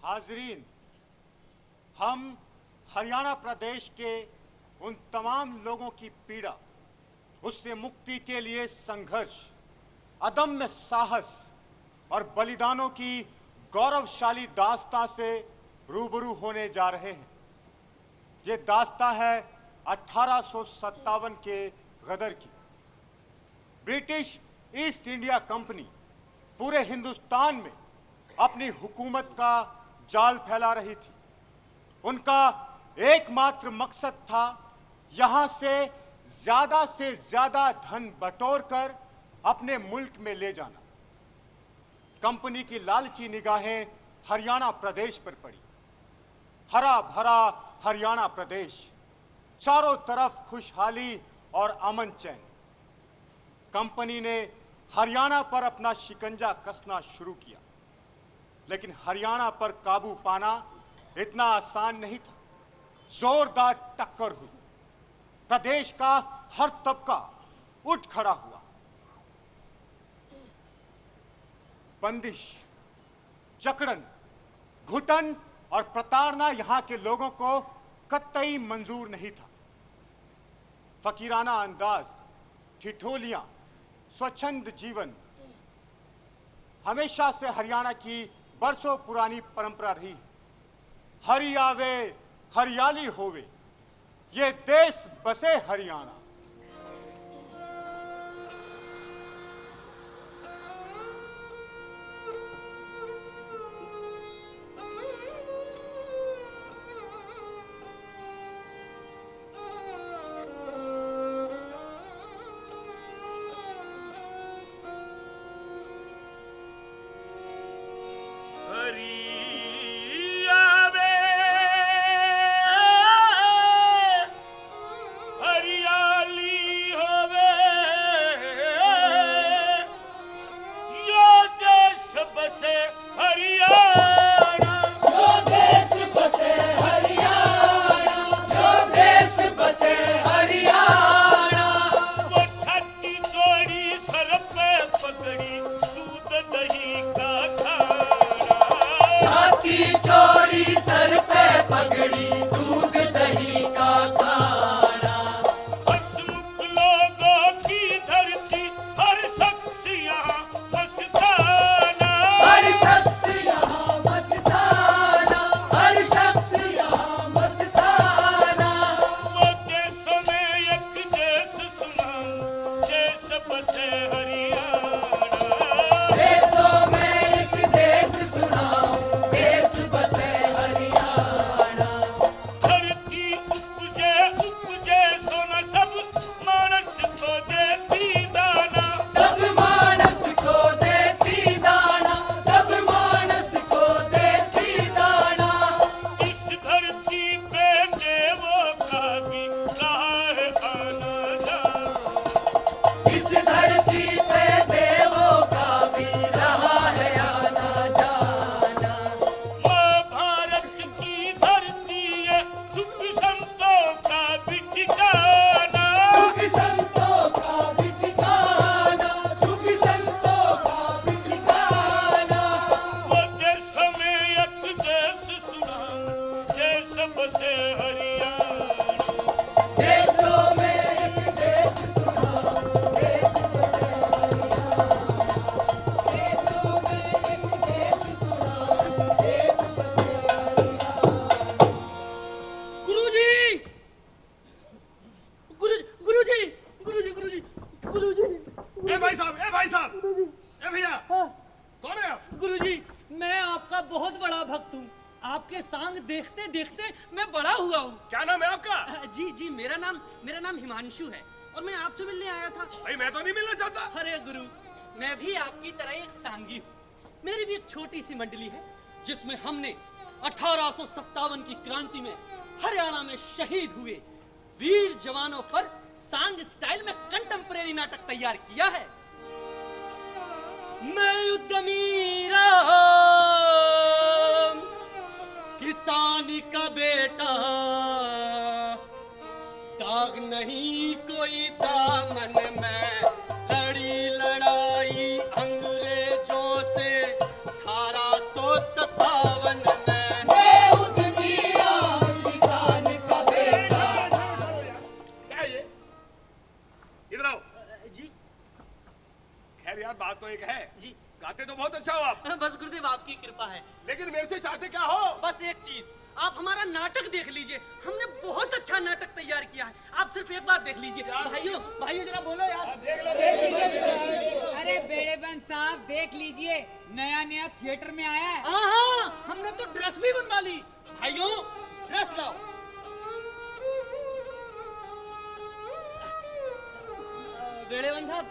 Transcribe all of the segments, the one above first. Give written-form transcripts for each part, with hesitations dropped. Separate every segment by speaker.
Speaker 1: हाजरीन, हम हरियाणा प्रदेश के उन तमाम लोगों की पीड़ा, उससे मुक्ति के लिए संघर्ष, अदम्य साहस और बलिदानों की गौरवशाली दास्तां से रूबरू होने जा रहे हैं। ये दास्तां है 1857 के गदर की। ब्रिटिश ईस्ट इंडिया कंपनी पूरे हिंदुस्तान में अपनी हुकूमत का जाल फैला रही थी। उनका एकमात्र मकसद था यहां से ज्यादा धन बटोरकर अपने मुल्क में ले जाना। कंपनी की लालची निगाहें हरियाणा प्रदेश पर पड़ी। हरा भरा हरियाणा प्रदेश, चारों तरफ खुशहाली और अमन चैन। कंपनी ने हरियाणा पर अपना शिकंजा कसना शुरू किया, लेकिन हरियाणा पर काबू पाना इतना आसान नहीं था। जोरदार टक्कर हुई। प्रदेश का हर तबका उठ खड़ा हुआ। बंदिश, जकड़न, घुटन और प्रताड़ना यहां के लोगों को कतई मंजूर नहीं था। फकीराना अंदाज, ठिठोलियां, स्वच्छंद जीवन हमेशा से हरियाणा की बरसों पुरानी परंपरा रही है। हरि आवे हरियाली होवे, ये देश बसे हरियाणा।
Speaker 2: है और मैं आपसे मिलने आया था।
Speaker 3: भाई मैं तो नहीं मिलना चाहता।
Speaker 2: अरे गुरु, मैं भी आपकी तरह एक सांगी हूँ। मेरी भी एक छोटी सी मंडली है जिसमें हमने 1857 की क्रांति में हरियाणा में शहीद हुए वीर जवानों पर सांग स्टाइल में कंटेम्परेरी नाटक तैयार किया है। मैं उद्यमी राम, किसानी का बेटा, दाग नहीं कोई दामन में, लड़ी लड़ाई अंग्रेजों से 1857 में।
Speaker 3: बात तो एक है
Speaker 2: जी।
Speaker 3: गाते तो बहुत अच्छा हो आप,
Speaker 2: बस गुरुदेव आपकी कृपा है।
Speaker 3: लेकिन मेरे से चाहते क्या हो?
Speaker 2: बस एक चीज, आप हमारा नाटक देख लीजिए, हमने बहुत अच्छा नाटक तैयार किया है, आप सिर्फ एक बार देख लीजिए। भाइयों भाइयों जरा बोलो यार।
Speaker 3: देख लो।
Speaker 4: अरे बेड़ेबंद साहब देख लीजिए, नया नया थिएटर में आया है।
Speaker 2: हाँ, हमने तो ड्रेस भी बनवा ली। भाइयों ड्रेस लाओ। बेड़ेबंद साहब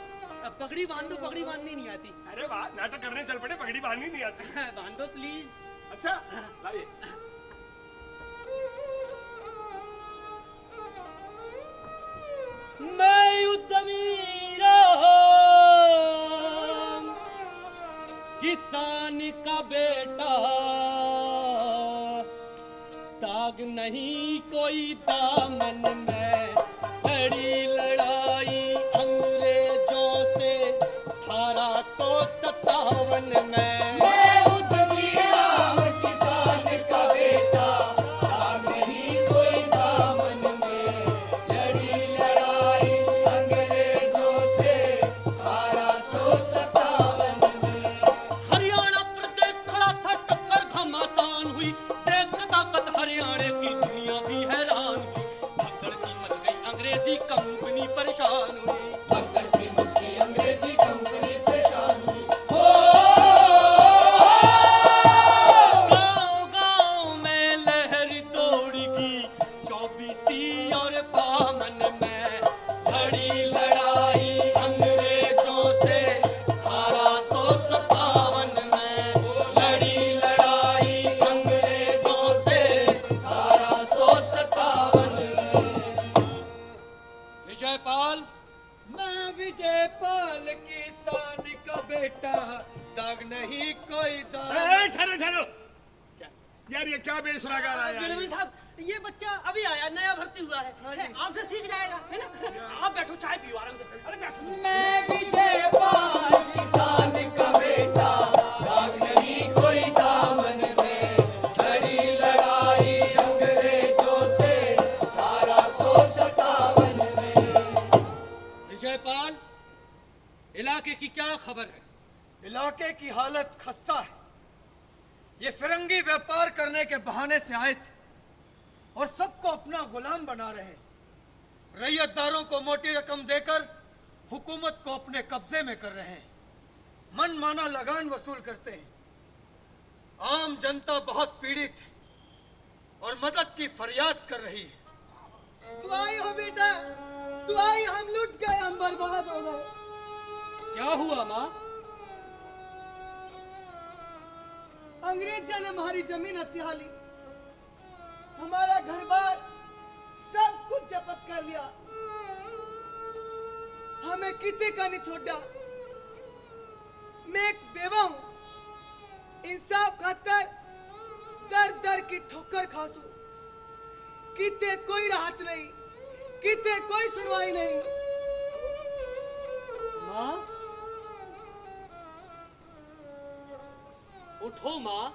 Speaker 2: पगड़ी बांध दो, पगड़ी बांधनी नहीं आती।
Speaker 3: अरे वाह, नाटक करने चल पड़े, पगड़ी बांधनी नहीं आती।
Speaker 2: बांध दो प्लीज।
Speaker 3: अच्छा लाइए।
Speaker 2: मैं उद्यमी किसान का बेटा, दाग नहीं कोई दामन में, बड़ी लड़ाई अंग्रेजों से 1857 में। कंपनी परेशान हुई, भगदड़ सी मच गई, अंग्रेजी कंपनी परेशान हुई। गाँव-गाँव में लहर दौड़गी, 24 और बामन में बड़ी लड़ाई अंग्रेजों से 1857 में, लड़ी लड़ाई अंग्रेजों से 1857 में। विजयपाल,
Speaker 5: मैं विजयपाल किसान का बेटा, दाग नहीं कोई दाग।
Speaker 3: ठहरो ठहरो, यार ये क्या बेसुरा गा रहा है
Speaker 2: बेड़ेबंद
Speaker 3: यार?
Speaker 2: साहब ये बच्चा अभी आया, नया भर्ती हुआ है, आपसे सीख जाएगा, है ना? आप बैठो, चाय पियो आराम से। अरे बैठो।
Speaker 4: मैं विजयपाल किसान का बेटा, दाग नहीं कोई दामन में, बड़ी लड़ाई अंग्रेजों से 1857 में।
Speaker 2: विजयपाल, इलाके की क्या खबर है?
Speaker 5: इलाके की हालत खस्ता है। ये फिरंगी व्यापार करने के बहाने से आए थे और सबको अपना गुलाम बना रहे हैं। रैयतदारों को मोटी रकम देकर हुकूमत को अपने कब्जे में कर रहे हैं, मन माना लगान वसूल करते हैं। आम जनता बहुत पीड़ित है और मदद की फरियाद कर रही है।
Speaker 6: तू आई हो बेटा, तू आई, हम लुट गए, हम बर्बाद हो गए।
Speaker 2: क्या हुआ माँ?
Speaker 6: अंग्रेजों ने हमारी जमीन हथिया ली, हमारा घर बार सब कुछ जब्त कर लिया, हमें किसी का नहीं छोड़ा। मैं एक बेवा हूं, इंसाफ खातर दर दर की ठोकर खासू, किते कोई राहत नहीं, किते कोई सुनवाई नहीं।
Speaker 2: माँ उठो माँ,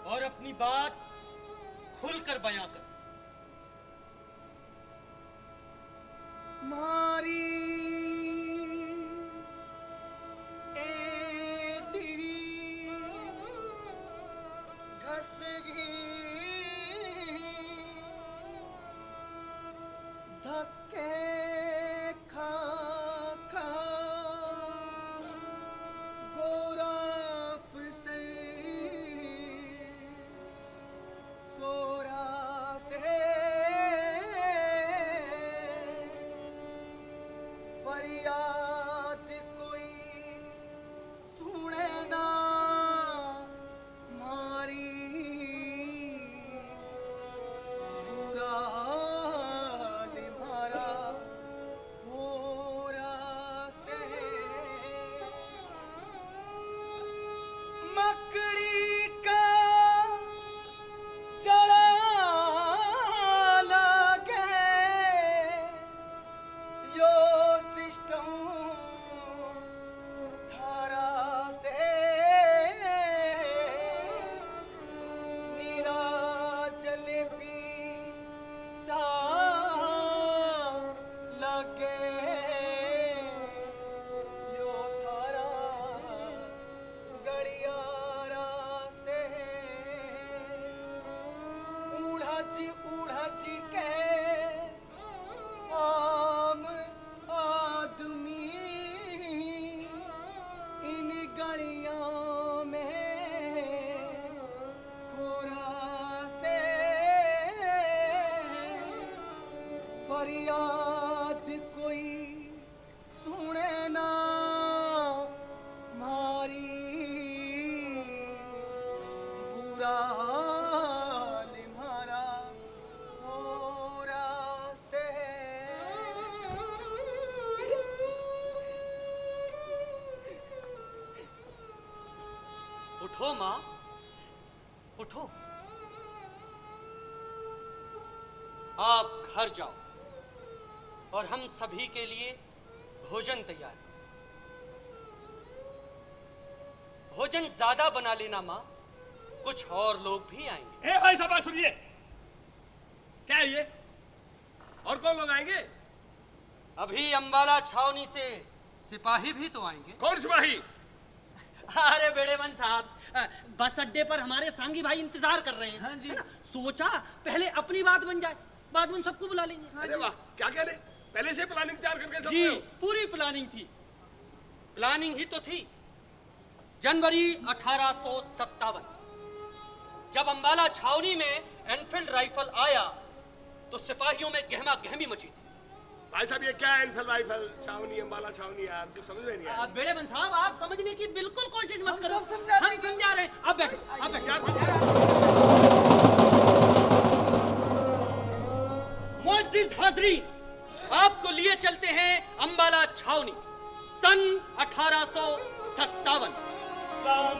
Speaker 2: और अपनी बात खुलकर बयां कर।
Speaker 6: मारी एडी घसगी धक्के खा खा गोराफ से सोरा से फरियाद कोई सुने ना मारी बुरा निभारा होरा से मकड़ी का चढ़ा फरियाद कोई सुने ना मारी बुरा हाल मारा होरा से
Speaker 2: उठो माँ, उठो। आप घर जाओ और हम सभी के लिए भोजन तैयार करो। भोजन ज्यादा बना लेना माँ, कुछ और लोग भी आएंगे।
Speaker 3: ए भाई साहब सुनिए, क्या है ये? और कौन लोग आएंगे?
Speaker 2: अभी अंबाला छावनी से सिपाही भी तो आएंगे।
Speaker 3: कौन सिपाही?
Speaker 2: अरे बेड़ेवन साहब, बस अड्डे पर हमारे सांगी भाई इंतजार कर रहे हैं।
Speaker 6: हाँ जी।
Speaker 2: है ना? सोचा पहले अपनी बात बन जाए, बाद में हम सबको बुला लेंगे।
Speaker 3: अरे वाह, क्या कहने, पहले से प्लानिंग तैयार करके सब
Speaker 2: जी,
Speaker 3: लोग?
Speaker 2: पूरी प्लानिंग थी। प्लानिंग ही तो थी। जनवरी 1857 जब अंबाला छावनी में एनफील्ड राइफल आया तो सिपाहियों में गहमा गहमी मची थी।
Speaker 3: भाई साहब ये क्या है? एनफील्ड राइफल, छावनी, अंबाला छावनी, यार कुछ समझ में नहीं आया।
Speaker 2: बेड़ेवन साहब, आप समझने की बिल्कुल कोशिश मत करो।
Speaker 6: सब समझा
Speaker 2: हम समझा रहे हैं। आप बैठो, आप बैठो। मुअज़्ज़िज़ हाज़रीन, आपको लिए चलते हैं अंबाला छावनी सन 1857।
Speaker 3: काम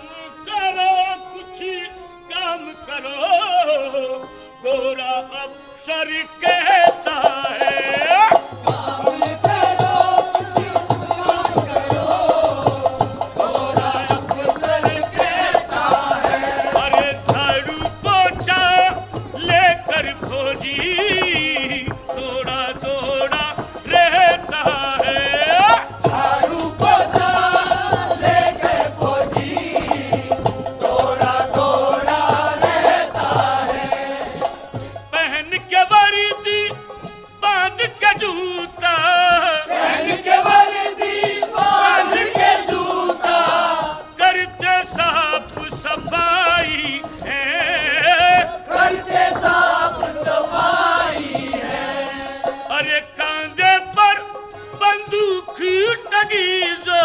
Speaker 3: करो, कुछ काम करो, गोरा अफसर कहता है। अरे झाड़ू पोछा लेकर फौजी थोड़ा थोड़ा रहता है। झाड़ू पोछा लेकर फौजी थोड़ा थोड़ा रहता है। पहन के वर्दी बांध के जूता, पहन के वर्दी बांध के जूता, करते साफ सफाई है, करते साफ सफाई है। अरे कांधे पर बंदूक टंगी जो,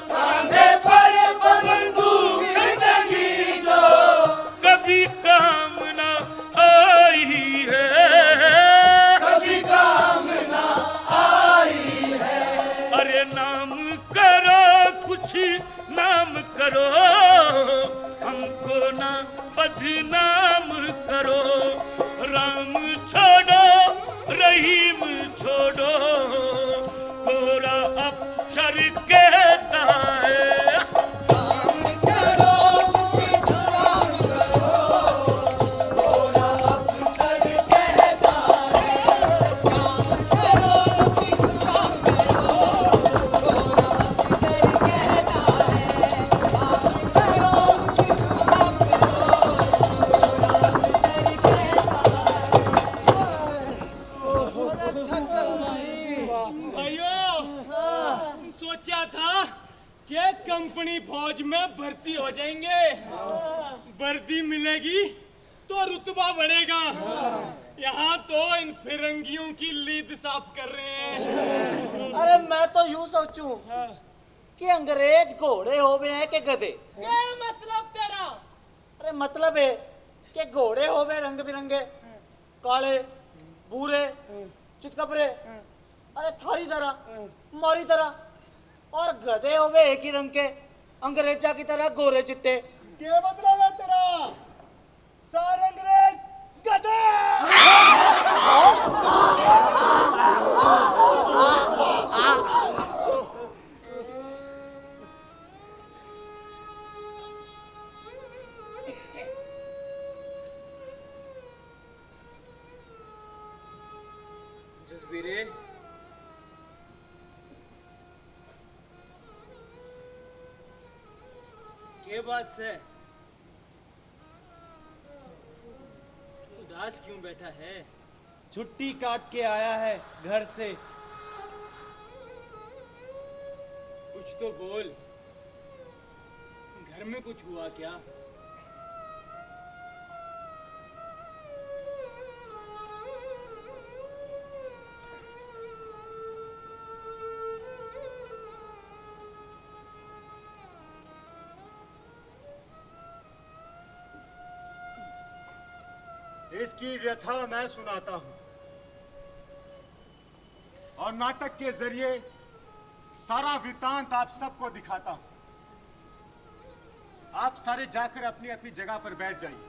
Speaker 3: कांधे पर बंदूक टंगी जो, कभी काम ना आई है, कभी काम ना आई है। अरे नाम करो, कुछ नाम करो, हमको ना बदनाम करो। राम छोड़ो, रहीम छोड़ो, गोरा अफसर कहता है।
Speaker 7: भाइयों, सोचा था कि कंपनी फौज में भर्ती हो जाएंगे, वर्दी मिलेगी तो रुतबा बढ़ेगा। यहाँ तो इन फिरंगियों की लीद साफ कर रहे हैं।
Speaker 8: अरे मैं तो यूं सोचूं कि अंग्रेज घोड़े हो गए हैं कि गधे।
Speaker 7: क्या मतलब तेरा?
Speaker 8: अरे मतलब है कि घोड़े हो गए रंग बिरंगे, काले, भूरे, चितकबरे, अरे थारी तरह, मोरी तरह, और गधे हो गए एक ही रंग के, अंग्रेजा की तरह गोरे चिट्टे।
Speaker 6: क्या मतलब है तेरा? सारे अंग्रेज गधे।
Speaker 7: जसबीरे, के बात से उदास क्यों बैठा है?
Speaker 9: छुट्टी काट के आया है घर से।
Speaker 7: कुछ तो बोल, घर में कुछ हुआ क्या?
Speaker 1: इसकी व्यथा मैं सुनाता हूं और नाटक के जरिए सारा वृतांत आप सबको दिखाता हूं। आप सारे जाकर अपनी अपनी जगह पर बैठ जाइए।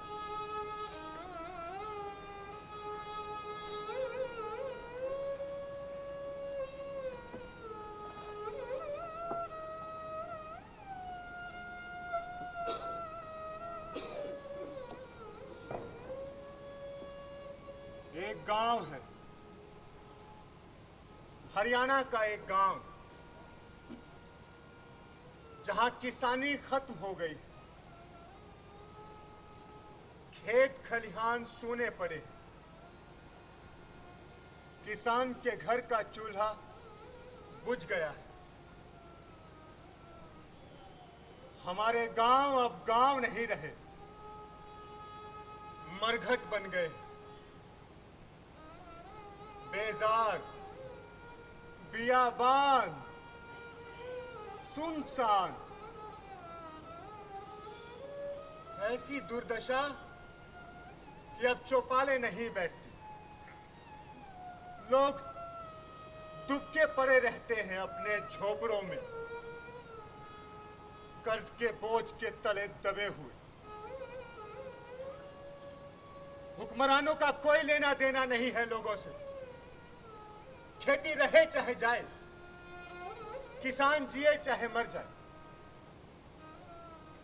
Speaker 1: एक गांव है, हरियाणा का एक गांव, जहां किसानी खत्म हो गई, खेत खलिहान सूने पड़े, किसान के घर का चूल्हा बुझ गया है। हमारे गांव अब गांव नहीं रहे, मरघट बन गए, बेजार, बियाबान, सुनसान। ऐसी दुर्दशा कि अब चौपाले नहीं बैठती, लोग दुबके पड़े रहते हैं अपने झोपड़ों में, कर्ज के बोझ के तले दबे हुए। हुक्मरानों का कोई लेना देना नहीं है लोगों से। खेती रहे चाहे जाए, किसान जिए चाहे मर जाए,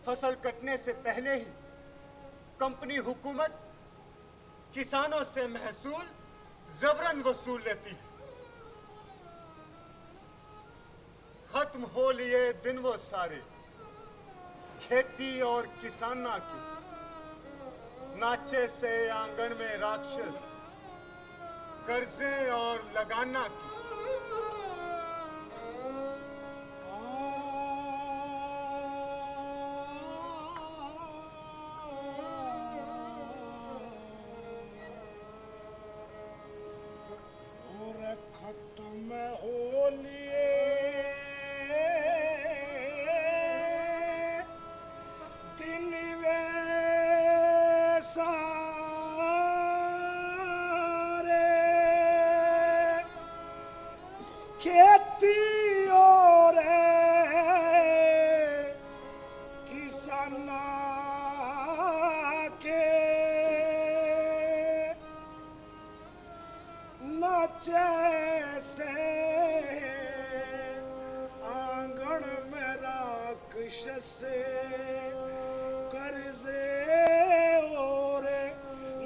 Speaker 1: फसल कटने से पहले ही कंपनी हुकूमत किसानों से महसूल जबरन वसूल लेती है। खत्म हो लिए दिन वो सारे, खेती और किसाना की, नाचे से आंगन में राक्षस, कर्जे और लगाना की।
Speaker 10: और खत्म हो लिए दिन वे खेती और किसाना के नाचे से आंगन में राक्षस कर्जे और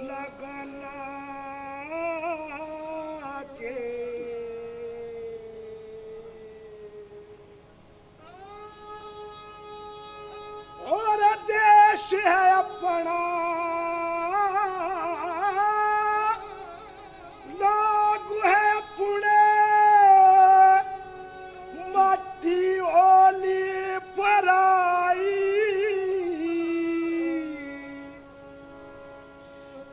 Speaker 10: लगाना के। और देश है अपना, लोग है अपने, माटी ओली पराई,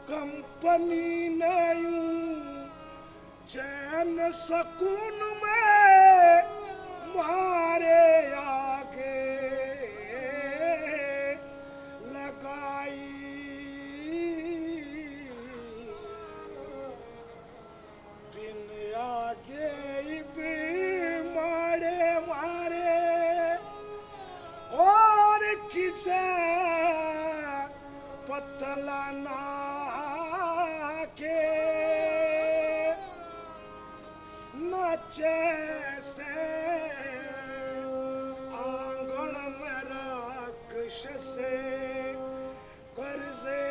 Speaker 10: कंपनी ने यूं चैन सकून में मारे आगे लगाई। दिन आगे भी मारे मारे और किसे पतला ना के नाचे से आंगन में राक्षस कर्जे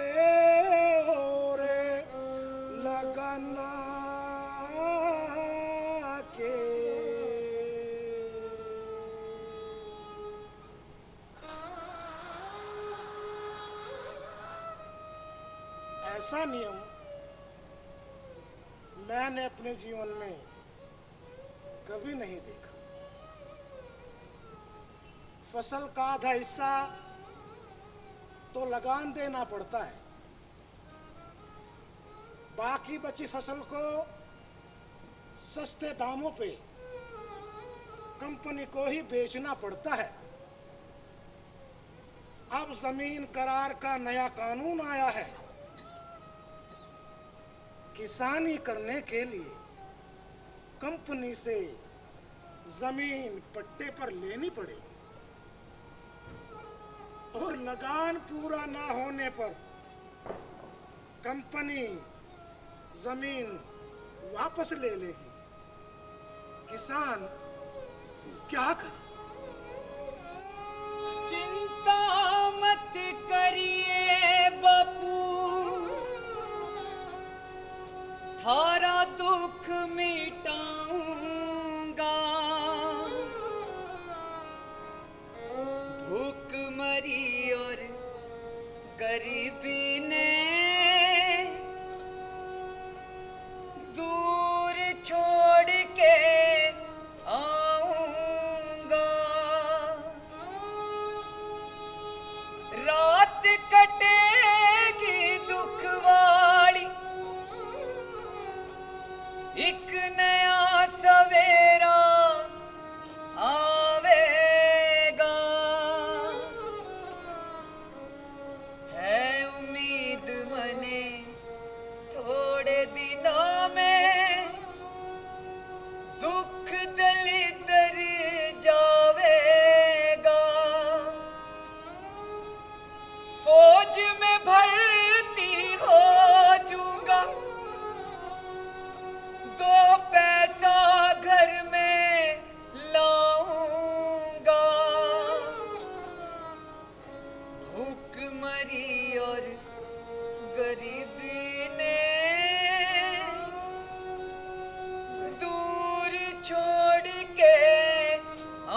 Speaker 10: और लगाना के। ऐसा नियम मैंने अपने जीवन में कभी नहीं देखा। फसल का आधा हिस्सा तो लगान देना पड़ता है, बाकी बची फसल को सस्ते दामों पे कंपनी को ही बेचना पड़ता है। अब जमीन करार का नया कानून आया है, किसानी करने के लिए कंपनी से जमीन पट्टे पर लेनी पड़ेगी और लगान पूरा ना होने पर कंपनी जमीन वापस ले लेगी। किसान क्या करे?
Speaker 4: चिंता मत करिए बापू, थारा दुख मिटाऊंगा। भूख मरी और गरीबी ने दूर छोड़ के आऊंगा। रात कटेगी दुख वाली, एक नया सवेरा आवेगा। है उम्मीद मने थोड़े दिनों में दुख दलिदर जावेगा। फौज में भर्ती हो जाऊंगा, दो पैसा घर में लाऊंगा। भूख मरी और गरीबी ने दूर छोड़ के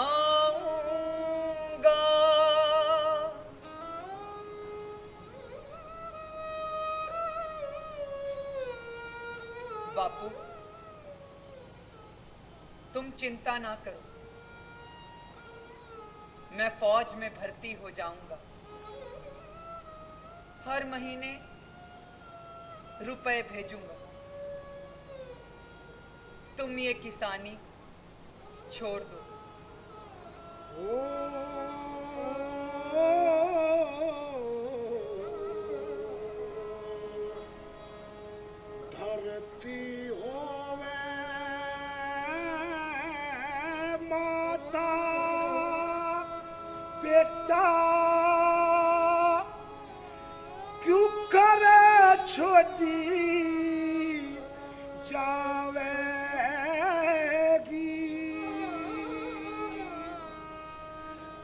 Speaker 4: आऊंगा। बापू, तुम चिंता ना करो, मैं फौज में भर्ती हो जाऊंगा। हर महीने रुपए भेजूंगा। तुम ये किसानी छोड़ दो।
Speaker 10: धरती होवे माता बेटा, क्यों करे छोटी जावेगी।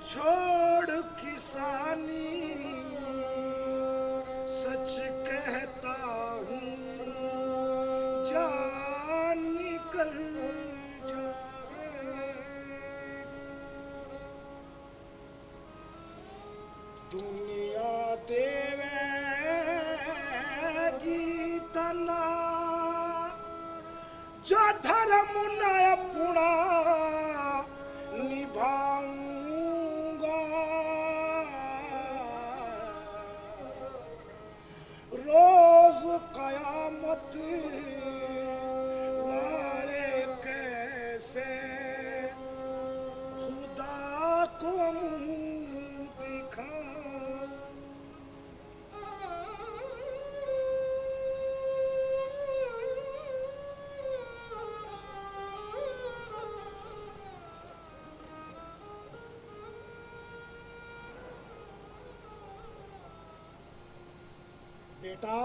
Speaker 10: छोड़ किसानी सच कहता हूँ, जान निकल जावे। दुनिया देवेगी तना, जो धर्म न अपना निभाऊंगा। रोज कयामत वाले कैसे खुदा को मुंह दिखाऊं। बेटा,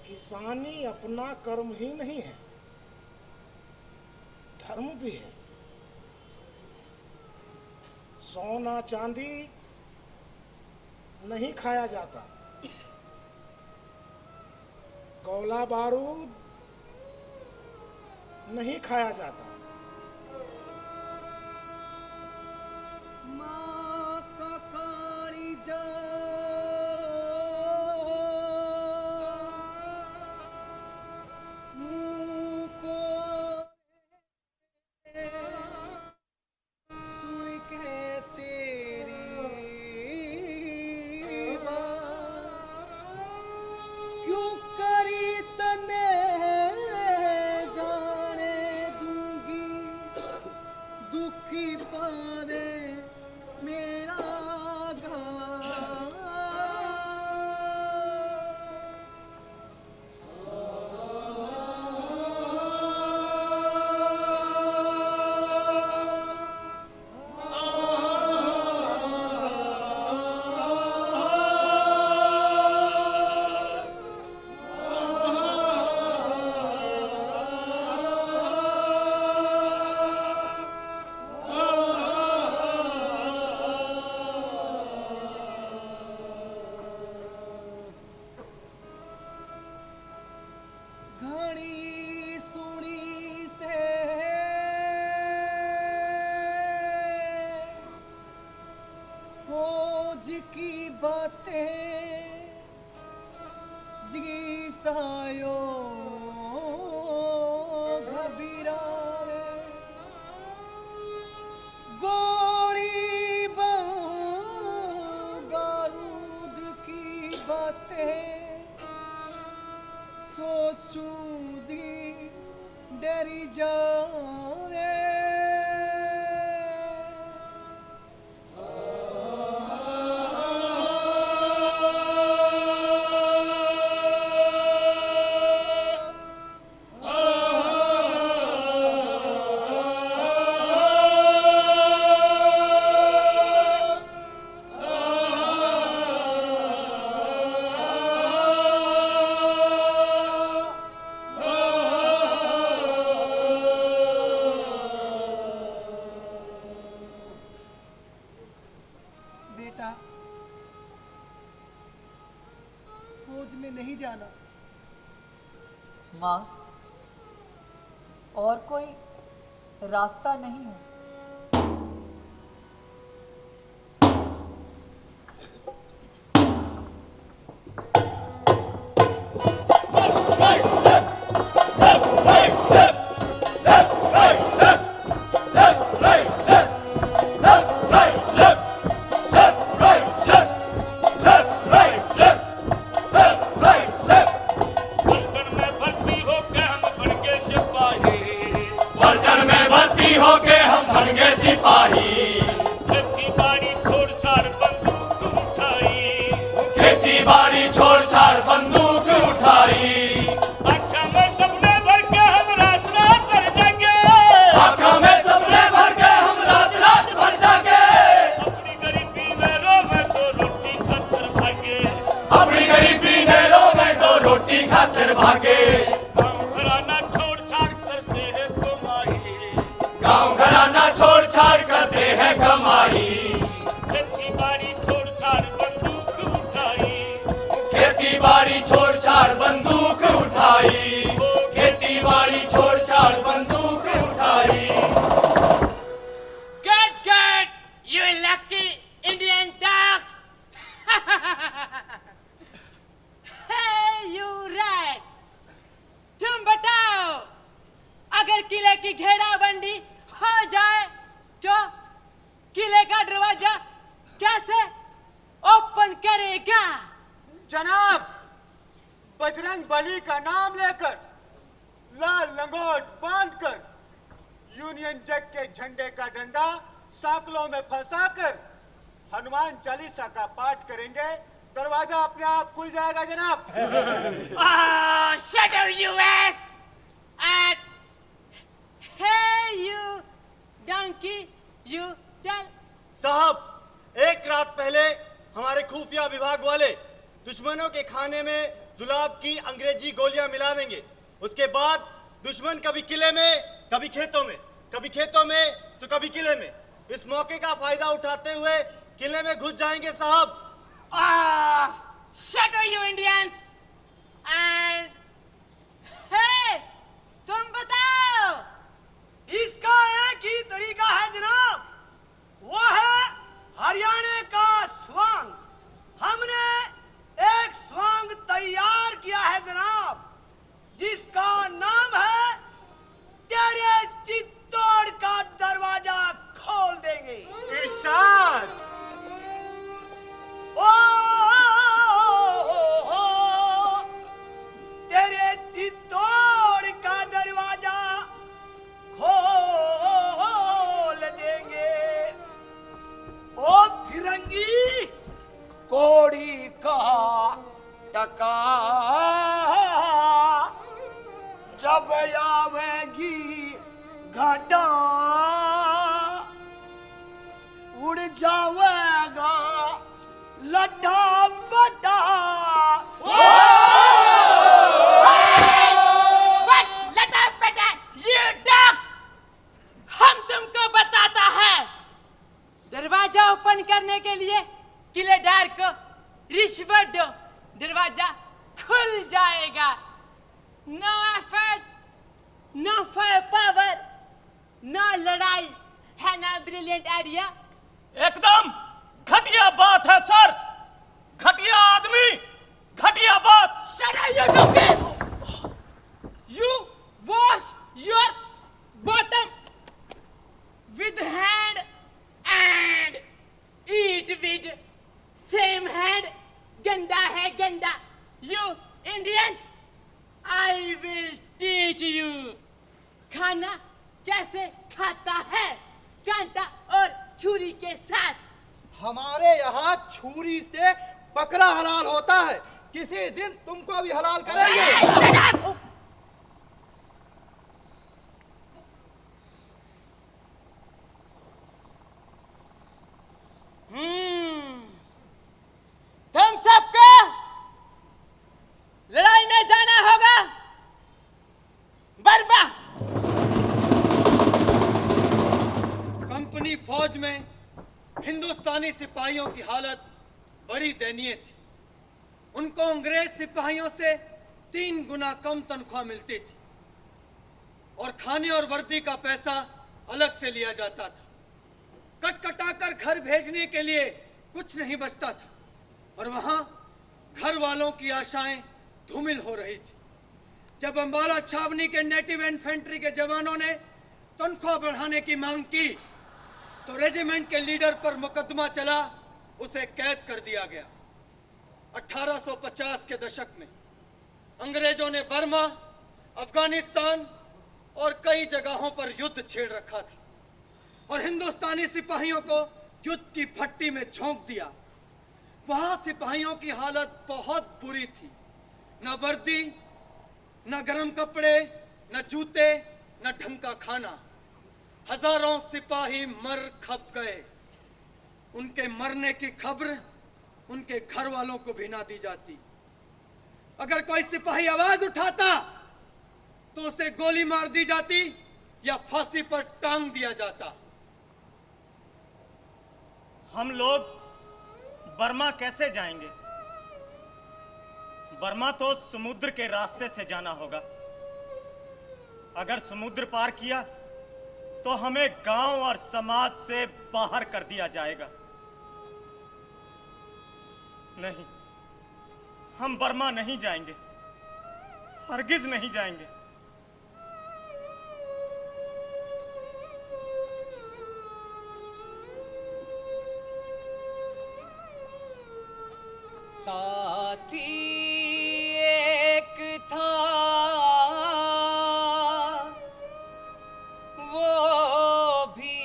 Speaker 10: किसानी अपना कर्म ही नहीं है, धर्म भी है। सोना चांदी नहीं खाया जाता, गोला बारूद नहीं खाया जाता।
Speaker 6: माँ का काली जा मुँह को सुन के तेरी बात, क्यों करी तने जाने दूंगी। जी सायो घबीरावे गोली बारूद की बातें सोचूं जी डरी जावे बेटा फौज में नहीं जाना।
Speaker 8: माँ, और कोई रास्ता नहीं है?
Speaker 1: जनाब, बजरंग बली का नाम लेकर, लाल लंगोट बांधकर, यूनियन जैक के झंडे का डंडा साकलों में फंसाकर हनुमान चालीसा का पाठ करेंगे, दरवाजा अपने आप खुल जाएगा जनाब।
Speaker 11: Shut up, US! And hey, you donkey, you tell.
Speaker 5: साहब, एक रात पहले हमारे खुफिया विभाग वाले दुश्मनों के खाने में जुलाब की अंग्रेजी गोलियां मिला देंगे। उसके बाद दुश्मन कभी किले में, कभी खेतों में, कभी खेतों में तो कभी किले में। इस मौके का फायदा उठाते हुए किले में घुस जाएंगे साहब।
Speaker 11: Shut up, you Indians! And hey, तुम बताओ।
Speaker 10: इसका एक ही तरीका है जनाब, वो है हरियाणा का स्वांग। हमने एक स्वांग तैयार किया है जनाब, जिसका नाम है तेरे चित्तौड़ का दरवाजा खोल देंगे।
Speaker 1: इरशाद।
Speaker 10: तेरे चित्तौड़ का दरवाजा खोल देंगे। ओ फिरंगी कोड़ी का टका जब आवेगी घटा उड़ जावेगा लटा पटा।
Speaker 11: लटा पटा, you dogs! हम तुमको बताता है। दरवाजा ओपन करने के लिए किलेदार को रिश्वत दो, दरवाजा खुल जाएगा। No effort, no fire power, no लड़ाई। है ना ब्रिलियंट आइडिया?
Speaker 3: एकदम घटिया बात है सर, घटिया आदमी, घटिया बात।
Speaker 11: Shut up, You Indians, I will teach you. खाना कैसे खाता है, कांटा और छुरी के साथ।
Speaker 5: हमारे यहाँ छुरी से बकरा हलाल होता है, किसी दिन तुमको भी हलाल करेंगे।
Speaker 11: तुम सबको लड़ाई में जाना होगा। बर्मा।
Speaker 5: कंपनी फौज में हिंदुस्तानी सिपाहियों की हालत बड़ी दयनीय थी। उनको अंग्रेज सिपाहियों से 3 गुना कम तनख्वाह मिलती थी और खाने और वर्दी का पैसा अलग से लिया जाता था। कटकटाकर घर भेजने के लिए कुछ नहीं बचता था और वहां घर वालों की आशाएं धूमिल हो रही थी। जब अंबाला छावनी के नेटिव इन्फेंट्री के जवानों ने तनख्वाह बढ़ाने की मांग की तो रेजिमेंट के लीडर पर मुकदमा चला, उसे कैद कर दिया गया। 1850 के दशक में अंग्रेजों ने बर्मा, अफगानिस्तान और कई जगहों पर युद्ध छेड़ रखा था और हिंदुस्तानी सिपाहियों को युद्ध की भट्टी में झोंक दिया। वहां सिपाहियों की हालत बहुत बुरी थी। न वर्दी, न गर्म कपड़े, न जूते, न ढंग का खाना। हजारों सिपाही मर खप गए। उनके मरने की खबर उनके घर वालों को भी ना दी जाती। अगर कोई सिपाही आवाज उठाता तो उसे गोली मार दी जाती या फांसी पर टांग दिया जाता।
Speaker 3: हम लोग बर्मा कैसे जाएंगे? बर्मा तो समुद्र के रास्ते से जाना होगा। अगर समुद्र पार किया तो हमें गांव और समाज से बाहर कर दिया जाएगा। नहीं, हम बर्मा नहीं जाएंगे, हरगिज नहीं जाएंगे।
Speaker 4: साथी एक था वो भी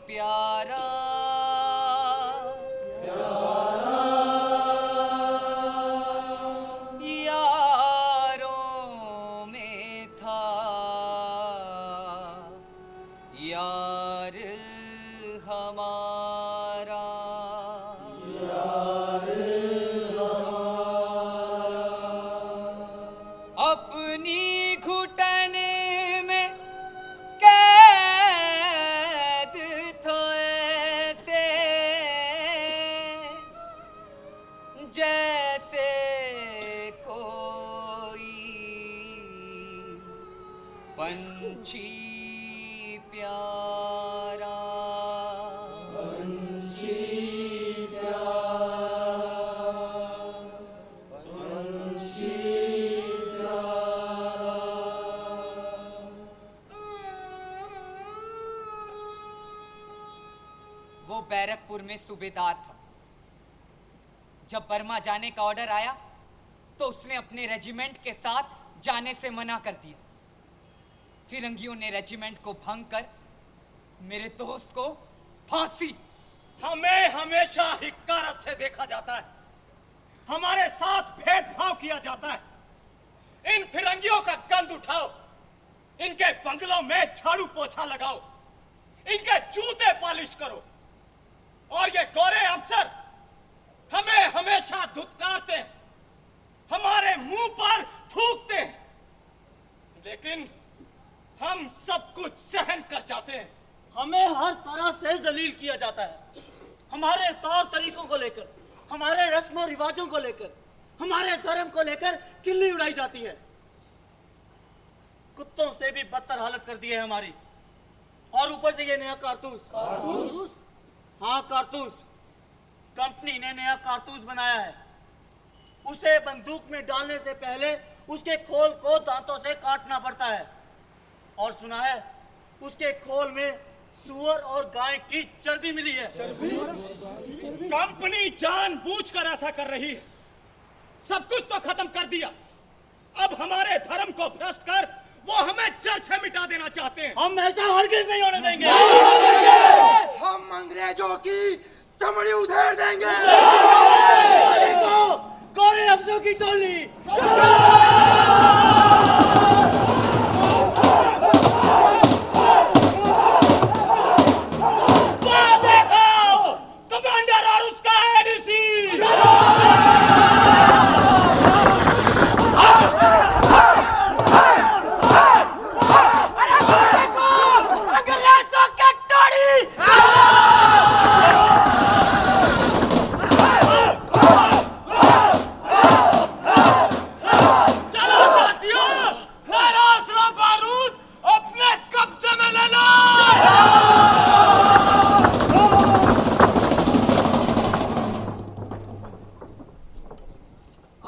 Speaker 4: प्यारा, यारों में था यार हमारा। अपनी घुटन में कैद था ऐसे जैसे कोई पंछी प्यारा। वो बैरकपुर में सूबेदार था। जब बर्मा जाने का ऑर्डर आया तो उसने अपने रेजिमेंट के साथ जाने से मना कर दिया। फिरंगियों ने रेजिमेंट को भंग कर मेरे दोस्त को फांसी।
Speaker 3: हमें हमेशा हिक्कारत से देखा जाता है, हमारे साथ भेदभाव किया जाता है। इन फिरंगियों का गंद उठाओ, इनके बंगलों में झाड़ू पोछा लगाओ, इनके जूते पॉलिश करो और ये गोरे अफसर हमें हमेशा धुतकारते हैं, हमारे मुंह पर थूकते हैं, लेकिन हम सब कुछ सहन कर जाते हैं।
Speaker 8: हमें हर तरह से जलील किया जाता है। हमारे तौर तरीकों को लेकर, हमारे रस्म और रिवाजों को लेकर, हमारे धर्म को लेकर किल्ली उड़ाई जाती है। कुत्तों से भी बदतर हालत कर दी है हमारी। और ऊपर से ये नया कारतूस। हाँ, कारतूस। कंपनी ने नया कारतूस बनाया है। उसे बंदूक में डालने से पहले उसके खोल को दांतों से काटना पड़ता है। और सुना है उसके खोल में सूअर और गाय की चर्बी मिली है।
Speaker 3: कंपनी जानबूझकर ऐसा कर रही है। सब कुछ तो खत्म कर दिया। अब हमारे धर्म को भ्रष्ट कर वो हमें जड़ से मिटा देना चाहते हैं।
Speaker 8: हम ऐसा हरगिज़ नहीं होने देंगे।
Speaker 5: हम अंग्रेजों की चमड़ी उधेड़ देंगे।
Speaker 8: गोरे अफसरों की टोली
Speaker 3: कमांडर और उसका एडीसी।
Speaker 8: अंग्रेजों की टोली
Speaker 7: चलो साथियों, सारा असला बारूद अपने कब्जे में ले लो।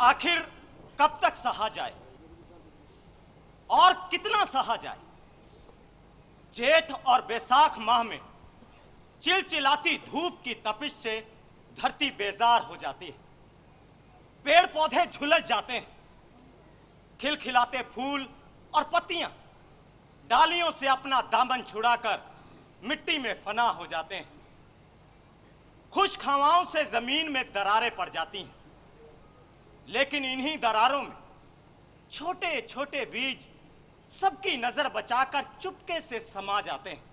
Speaker 3: आखिर कब तक सहा जाए और कितना सहा जाए? जेठ और बैसाख माह में चिलचिलाती धूप की तपिश से धरती बेजार हो जाती है, पेड़ पौधे झुलस जाते हैं, खिलखिलाते फूल और पत्तियां डालियों से अपना दामन छुड़ाकर मिट्टी में फना हो जाते हैं, खुश्क हवाओं से जमीन में दरारें पड़ जाती हैं। लेकिन इन्हीं दरारों में छोटे छोटे बीज सबकी नजर बचाकर चुपके से समा जाते हैं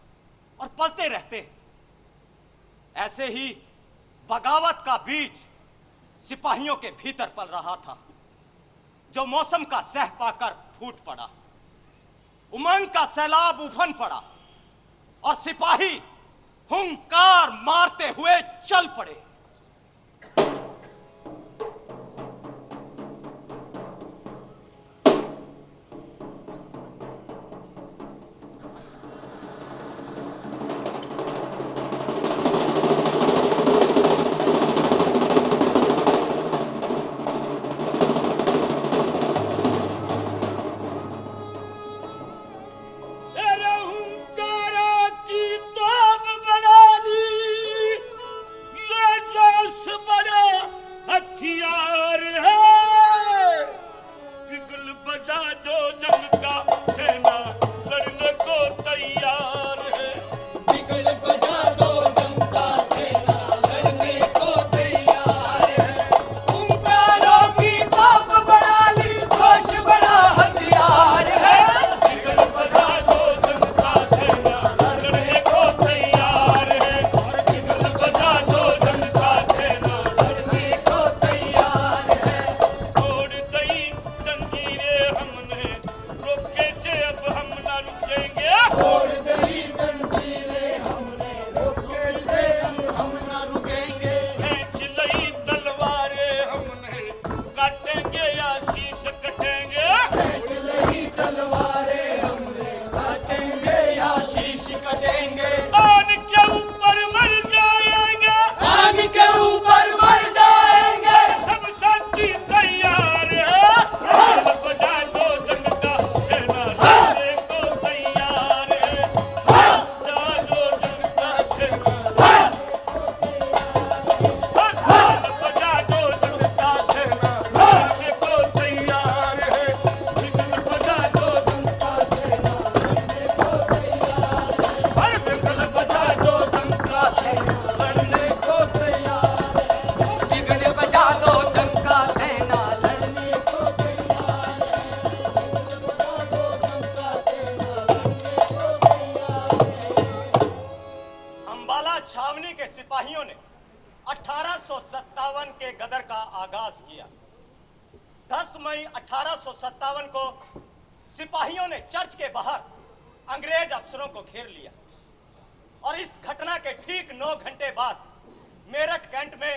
Speaker 3: और पलते रहते हैं। ऐसे ही बगावत का बीज सिपाहियों के भीतर पल रहा था, जो मौसम का सह पाकर फूट पड़ा। उमंग का सैलाब उफन पड़ा और सिपाही हुंकार मारते हुए चल पड़े। सिपाहियों ने 1857 के गदर का आगाज किया। 10 मई 1857 को सिपाहियों ने चर्च के बाहर अंग्रेज अफसरों को घेर लिया और इस घटना के ठीक 9 घंटे बाद मेरठ कैंट में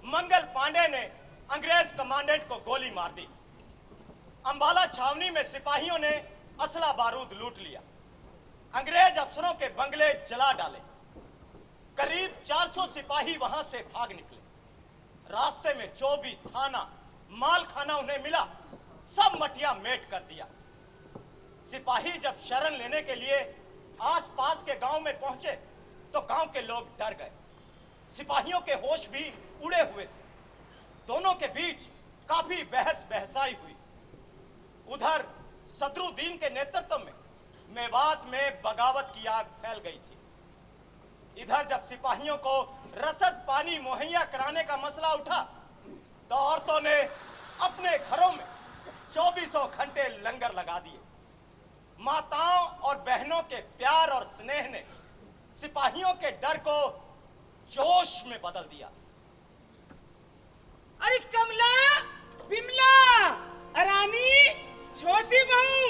Speaker 3: मंगल पांडे ने अंग्रेज कमांडेंट को गोली मार दी। अंबाला छावनी में सिपाहियों ने असला बारूद लूट लिया। अंग्रेज अफसरों के बंगले जला डाले। करीब 400 सिपाही वहां से भाग निकले। रास्ते में जो भी थाना माल खाना उन्हें मिला सब मटिया मेट कर दिया। सिपाही जब शरण लेने के लिए आसपास के गांव में पहुंचे तो गांव के लोग डर गए। सिपाहियों के होश भी उड़े हुए थे। दोनों के बीच काफी बहस बहसाई हुई। उधर सदरुद्दीन के नेतृत्व में मेवात में बगावत की आग फैल गई थी। इधर जब सिपाहियों को रसद पानी मुहैया कराने का मसला उठा तो औरतों ने अपने घरों में 24 घंटे लंगर लगा दिए। माताओं और बहनों के प्यार और स्नेह ने सिपाहियों के डर को जोश में बदल दिया।
Speaker 11: अरे कमला, बिमला, रानी, छोटी बहू,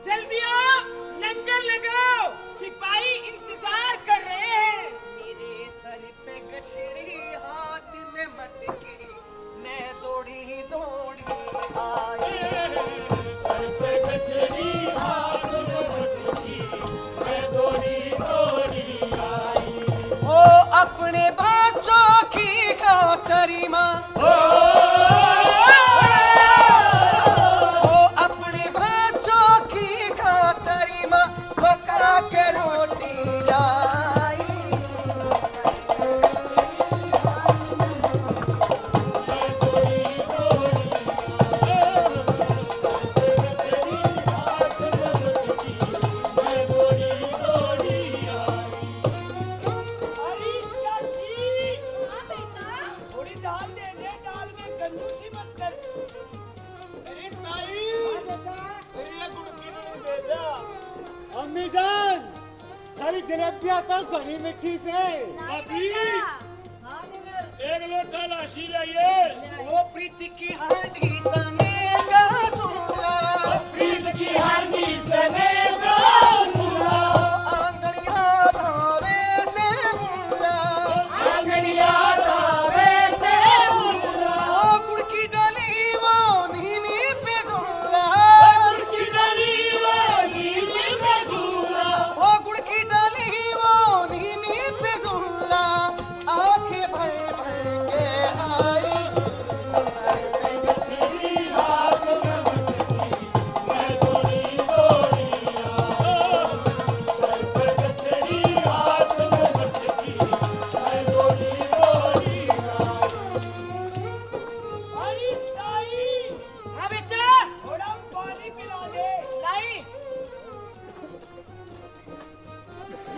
Speaker 11: जल्दी आओ, लंगर लगाओ, सिपाही इंतजार कर रहे हैं।
Speaker 6: मेरे सर पे गठरी, हाथ में मटकी, मैं दौड़ी दौड़ी आई।
Speaker 7: सर पे गठरी, हाथ में मटकी, मैं दौड़ी दौड़ी आई।
Speaker 6: ओ अपने बच्चों की खातरी माँ, अपने बच्चों की खातरी माँ पका के रोटी लाई।
Speaker 10: अरे चाची, थोड़ी दाल दे दे, दाल में कंजूसी मत कर। अरे ताई, ये गुड़की नहीं दे जा।
Speaker 8: अम्मी जान, थारी जलेबियां तो घनी मिठी से।
Speaker 7: अभी एक लोटा लाशी लाइए।
Speaker 6: ओ प्रीति की हांडी सने का चूल्हा,
Speaker 7: प्रीत की हांडी सने का चूल्हा,
Speaker 6: आंगनिया धावे से मुल्ला,
Speaker 7: आंगनिया दावे से मुल्ला,
Speaker 6: ओ गुड़ की डाली वो नीमी पे झूला,
Speaker 7: की डाली वाली पे झूला,
Speaker 6: ओ गुड़ की डाली वो नीमी पे झूला, आंखें भर भर के आई। सर पे
Speaker 7: तेरी हाथ में मटकी, मैं दौड़ी दौड़ी आई। सर पे तेरी हाथ में मटकी, मैं दौड़ी दौड़ी आई।
Speaker 10: अरे ताई,
Speaker 11: हाँ बेटा,
Speaker 10: थोड़ा पानी पिला दे।
Speaker 11: लाई।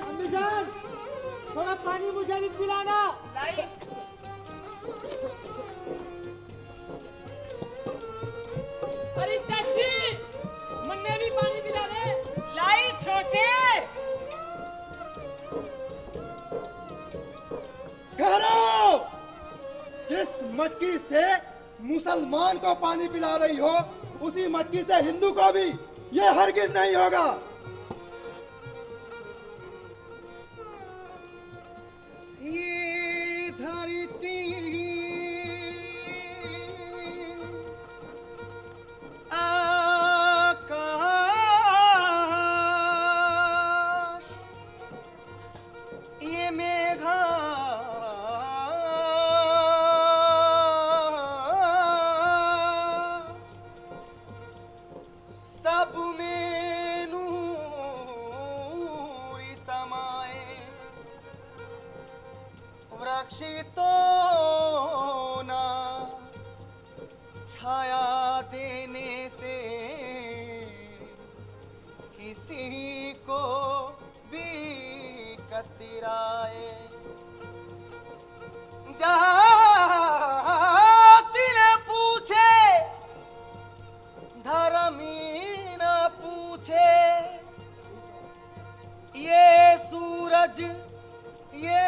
Speaker 8: अम्मी जान, थोड़ा पानी मुझे भी पिलाना।
Speaker 11: लाई। अरे चाची, मुन्ने भी पानी पिला दे। लाई छोटे।
Speaker 5: ठहरो! जिस मटकी से मुसलमान को पानी पिला रही हो, उसी मटकी से हिंदू को भी ये हरगिज नहीं होगा।
Speaker 6: ये धरती आकाश, ये मेघा सब में नूर समाए, वृक्ष तो ना छाया देने से किसी को भी कतराए। जाति न पूछे, धर्मी न पूछे, ये सूरज ये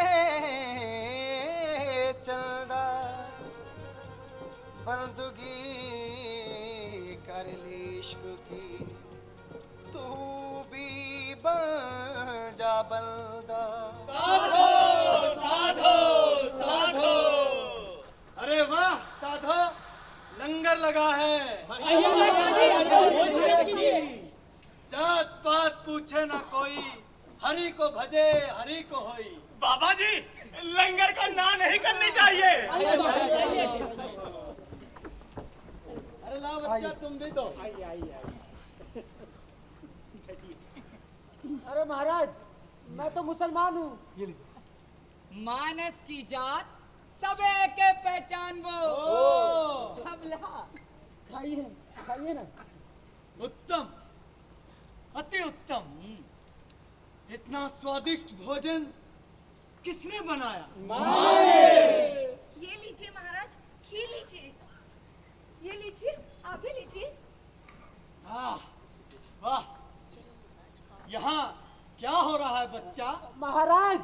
Speaker 6: चंदा बंदगी कर ली इश्क की, तू भी बन जा बंदा।
Speaker 3: साधो साधो साधो।
Speaker 5: अरे वाह साधो, लंगर लगा है। जात पात पूछे ना कोई, हरि को भजे हरि को होई।
Speaker 3: बाबा जी, लंगर का ना नहीं करनी चाहिए।
Speaker 8: अरे लाओ बच्चा, तुम भी दो। अरे महाराज, मैं तो मुसलमान हूँ।
Speaker 4: मानस की जात सबे के पहचान वो
Speaker 8: हमला खाइए खाइए ना।
Speaker 5: उत्तम, अति उत्तम। इतना स्वादिष्ट भोजन किसने बनाया?
Speaker 12: ये लीजिए महाराज, खीर लीजिए। ये लीजिए, आप भी लीजिए।
Speaker 5: वाह, यहाँ क्या हो रहा है बच्चा?
Speaker 1: महाराज,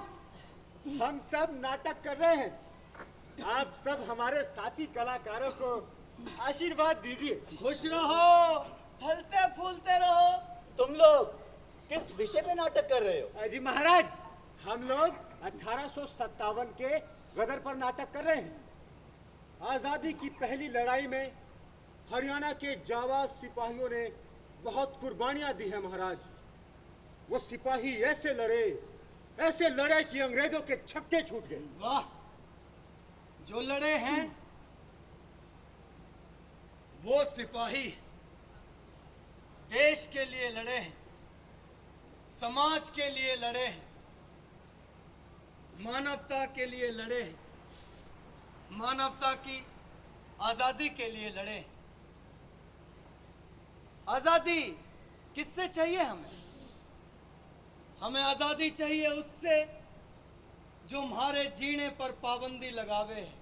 Speaker 1: हम सब नाटक कर रहे हैं। आप सब हमारे साथी कलाकारों को आशीर्वाद दीजिए।
Speaker 5: खुश रहो, फलते फूलते रहो।
Speaker 8: तुम लोग किस विषय पे नाटक कर रहे हो?
Speaker 1: जी महाराज, हम लोग 1857 के गदर पर नाटक कर रहे हैं। आजादी की पहली लड़ाई में हरियाणा के जाबाज सिपाहियों ने बहुत कुर्बानियां दी हैं महाराज। वो सिपाही ऐसे लड़े कि अंग्रेजों के छक्के छूट गए।
Speaker 5: वाह, जो लड़े हैं वो सिपाही देश के लिए लड़े हैं, समाज के लिए लड़े हैं, मानवता के लिए लड़े हैं, मानवता की आजादी के लिए लड़े। आजादी किससे चाहिए हमें? हमें आजादी चाहिए उससे जो हमारे जीने पर पाबंदी लगावे है,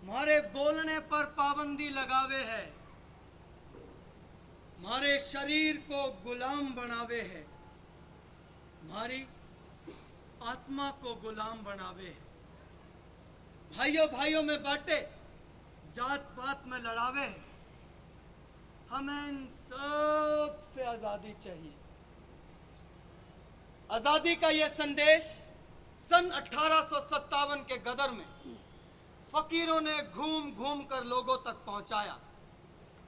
Speaker 5: हमारे बोलने पर पाबंदी लगावे है, हमारे शरीर को गुलाम बनावे है, हमारी आत्मा को गुलाम बनावे है, भाइयों भाइयों में बांटे, जात पात में लड़ावे है। हमें इन सब से आजादी चाहिए। आजादी का यह संदेश सन 1857 के गदर में फकीरों ने घूम घूम कर लोगों तक पहुंचाया।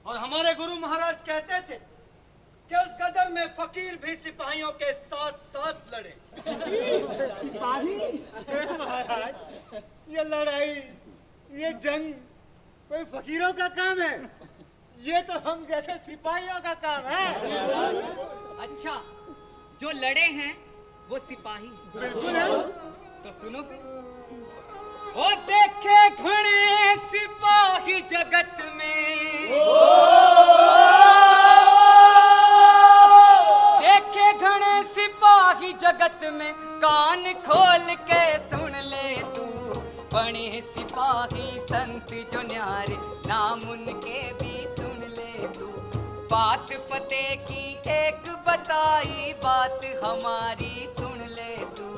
Speaker 5: और हमारे गुरु महाराज कहते थे कि उस गदर में फकीर भी सिपाहियों के साथ साथ लड़े।
Speaker 1: सिपाही? महाराज, ये लड़ाई, ये जंग कोई फकीरों का काम है? ये तो हम जैसे सिपाहियों का काम है।
Speaker 4: अच्छा, जो लड़े हैं वो सिपाही?
Speaker 1: बिल्कुल है।
Speaker 4: तो सुनो फिर। वो देखे घने सिपाही जगत में, देखे घने सिपाही जगत में, कान खोल के सुन ले तू। बने सिपाही संत जो न्यारे, नाम उनके भी सुन ले तू। बात पते की एक बताई, बात हमारी सुन ले तू।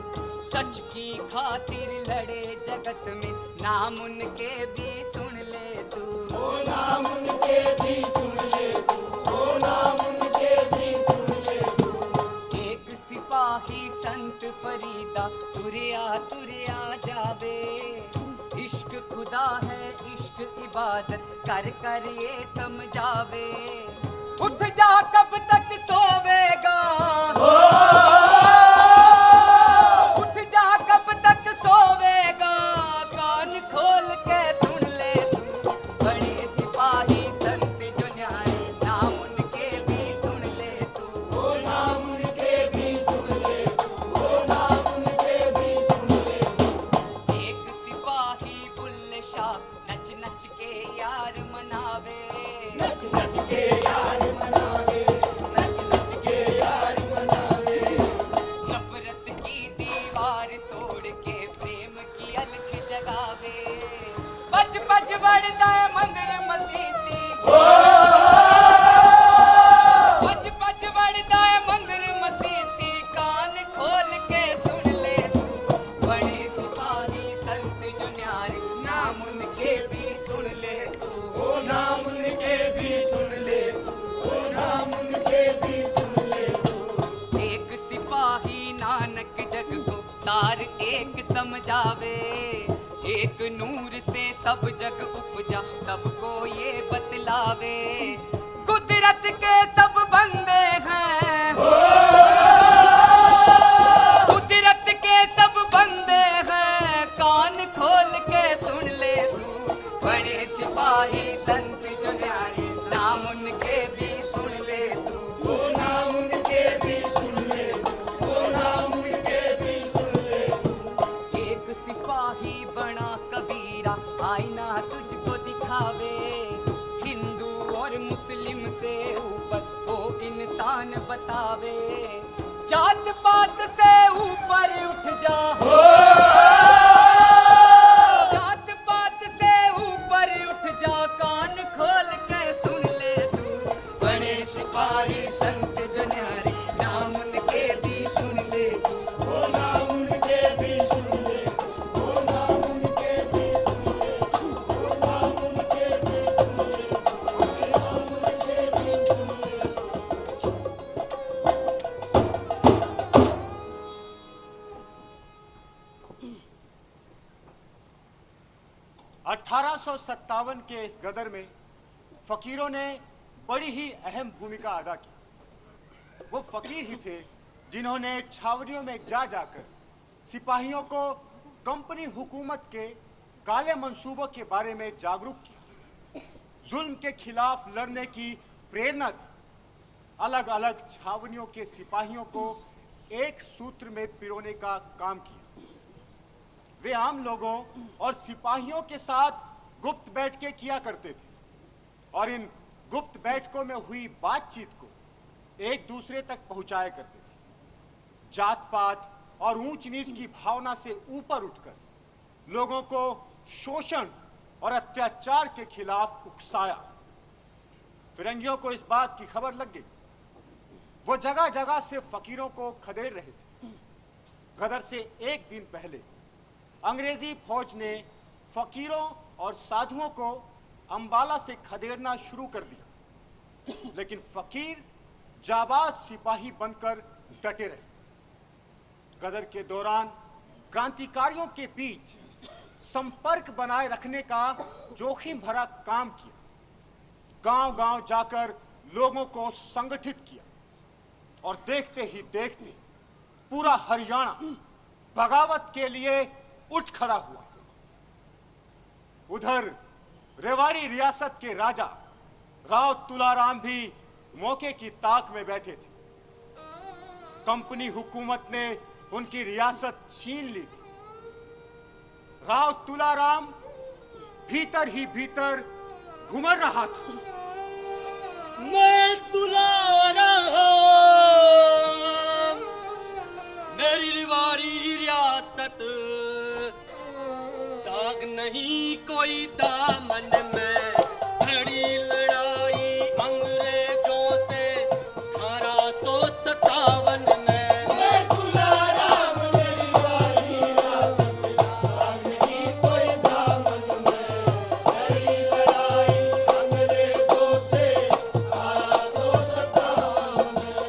Speaker 4: सच की खातिर लड़े जगत में, नाम उनके भी सुन ले तू। ओ नाम उनके भी सुन ले तू, ओ नाम उनके भी सुन ले तू। एक सिपाही संत फरीदा, तुरिया जावे। इश्क खुदा है, इश्क इबादत, कर कर ये समझावे। उठ जा, कब तक सोवेगा? उठ जा, कब तक सोवेगा? कान खोल के सुन ले तू। बड़े सिपाही संत जो न्यारे, नाम उनके भी सुन ले तू। ओ नाम उनके भी सुन ले तू, ओ नाम उनके भी सुन ले तू। एक सिपाही बुल्ले शाह, नच नच के यार मनावे। नच नच के यार मनावे, नच नच के यार मनावे। नफरत की दीवार तोड़ के प्रेम की अलख जगावे। बच बच बढ़ता है मंदिर मसीती, बच बच बढ़ता है मंदिर मसीती। कान खोल के सुन ले तू। बड़े सिपाही संत जो न्यारे, नाम उनके भी सुन ले तू। ओ नाम उनके भी सुन ले तू, ओ नाम उनके भी सुन ले तू। एक सिपाही नानक जग को सार एक समझावे। एक नूर से सब जग उपजा, सबको ये बतलावे। कुदरत के सब बंदे हैं, कुदरत के सब बंदे हैं। कान खोल के सुन ले तू। बड़े सिपाही संत जो न्यारे, नाम उनके भी सुन ले तू। ओ नाम उनके भी सुन ले तू, ओ नाम उनके भी सुन ले तू। एक सिपाही बन हर मुस्लिम से ऊपर वो इंसान बतावे, जात पात से ऊपर उठ जा, जात पात से ऊपर उठ जा, कान खोल के सुन ले तू, बड़े सिपाही संत जन्यारी नाम उनके भी सुन ले तू, वो नाम उनके भी सुन ले तू, वो नाम उनके भी सुन ले तू, वो नाम उनके भी सुन ले तू, वो नाम उनके भी सुन ले तू।
Speaker 1: 1857 के इस गदर में फकीरों ने बड़ी ही अहम भूमिका अदा की। वो फकीर ही थे जिन्होंने छावनियों में जा जाकर सिपाहियों को कंपनी हुकूमत के काले मंसूबों के बारे में जागरूक किया, जुल्म के खिलाफ लड़ने की प्रेरणा दी, अलग अलग छावनियों के सिपाहियों को एक सूत्र में पिरोने का काम किया। वे आम लोगों और सिपाहियों के साथ गुप्त बैठकें किया करते थे और इन गुप्त बैठकों में हुई बातचीत को एक दूसरे तक पहुंचाया करते थे। जात पात और ऊंच नीच की भावना से ऊपर उठकर लोगों को शोषण और अत्याचार के खिलाफ उकसाया। फिरंगियों को इस बात की खबर लग गई। वो जगह जगह से फकीरों को खदेड़ रहे थे। गदर से एक दिन पहले अंग्रेजी फौज ने फकीरों और साधुओं को अंबाला से खदेड़ना शुरू कर दिया, लेकिन फकीर जाबाज सिपाही बनकर डटे रहे। गदर के दौरान क्रांतिकारियों के बीच संपर्क बनाए रखने का जोखिम भरा काम किया। गांव-गांव जाकर लोगों को संगठित किया और देखते ही देखते पूरा हरियाणा बगावत के लिए उठ खड़ा हुआ। उधर रेवाड़ी रियासत के राजा राव तुलाराम भी मौके की ताक में बैठे थे। कंपनी हुकूमत ने उनकी रियासत छीन ली थी। राव तुलाराम भीतर ही भीतर घुमड़ रहा था।
Speaker 2: मैं तुलाराम, मेरी रिवाड़ी रियासत, दाग नहीं कोई दामन में, लड़ी लड़ाई अंग्रेजों से 1857 में। मैं तुलाराम, मेरी रिवाड़ी रियासत, दाग नहीं कोई दामन में, लड़ी लड़ाई अंग्रेजों से 1857 में।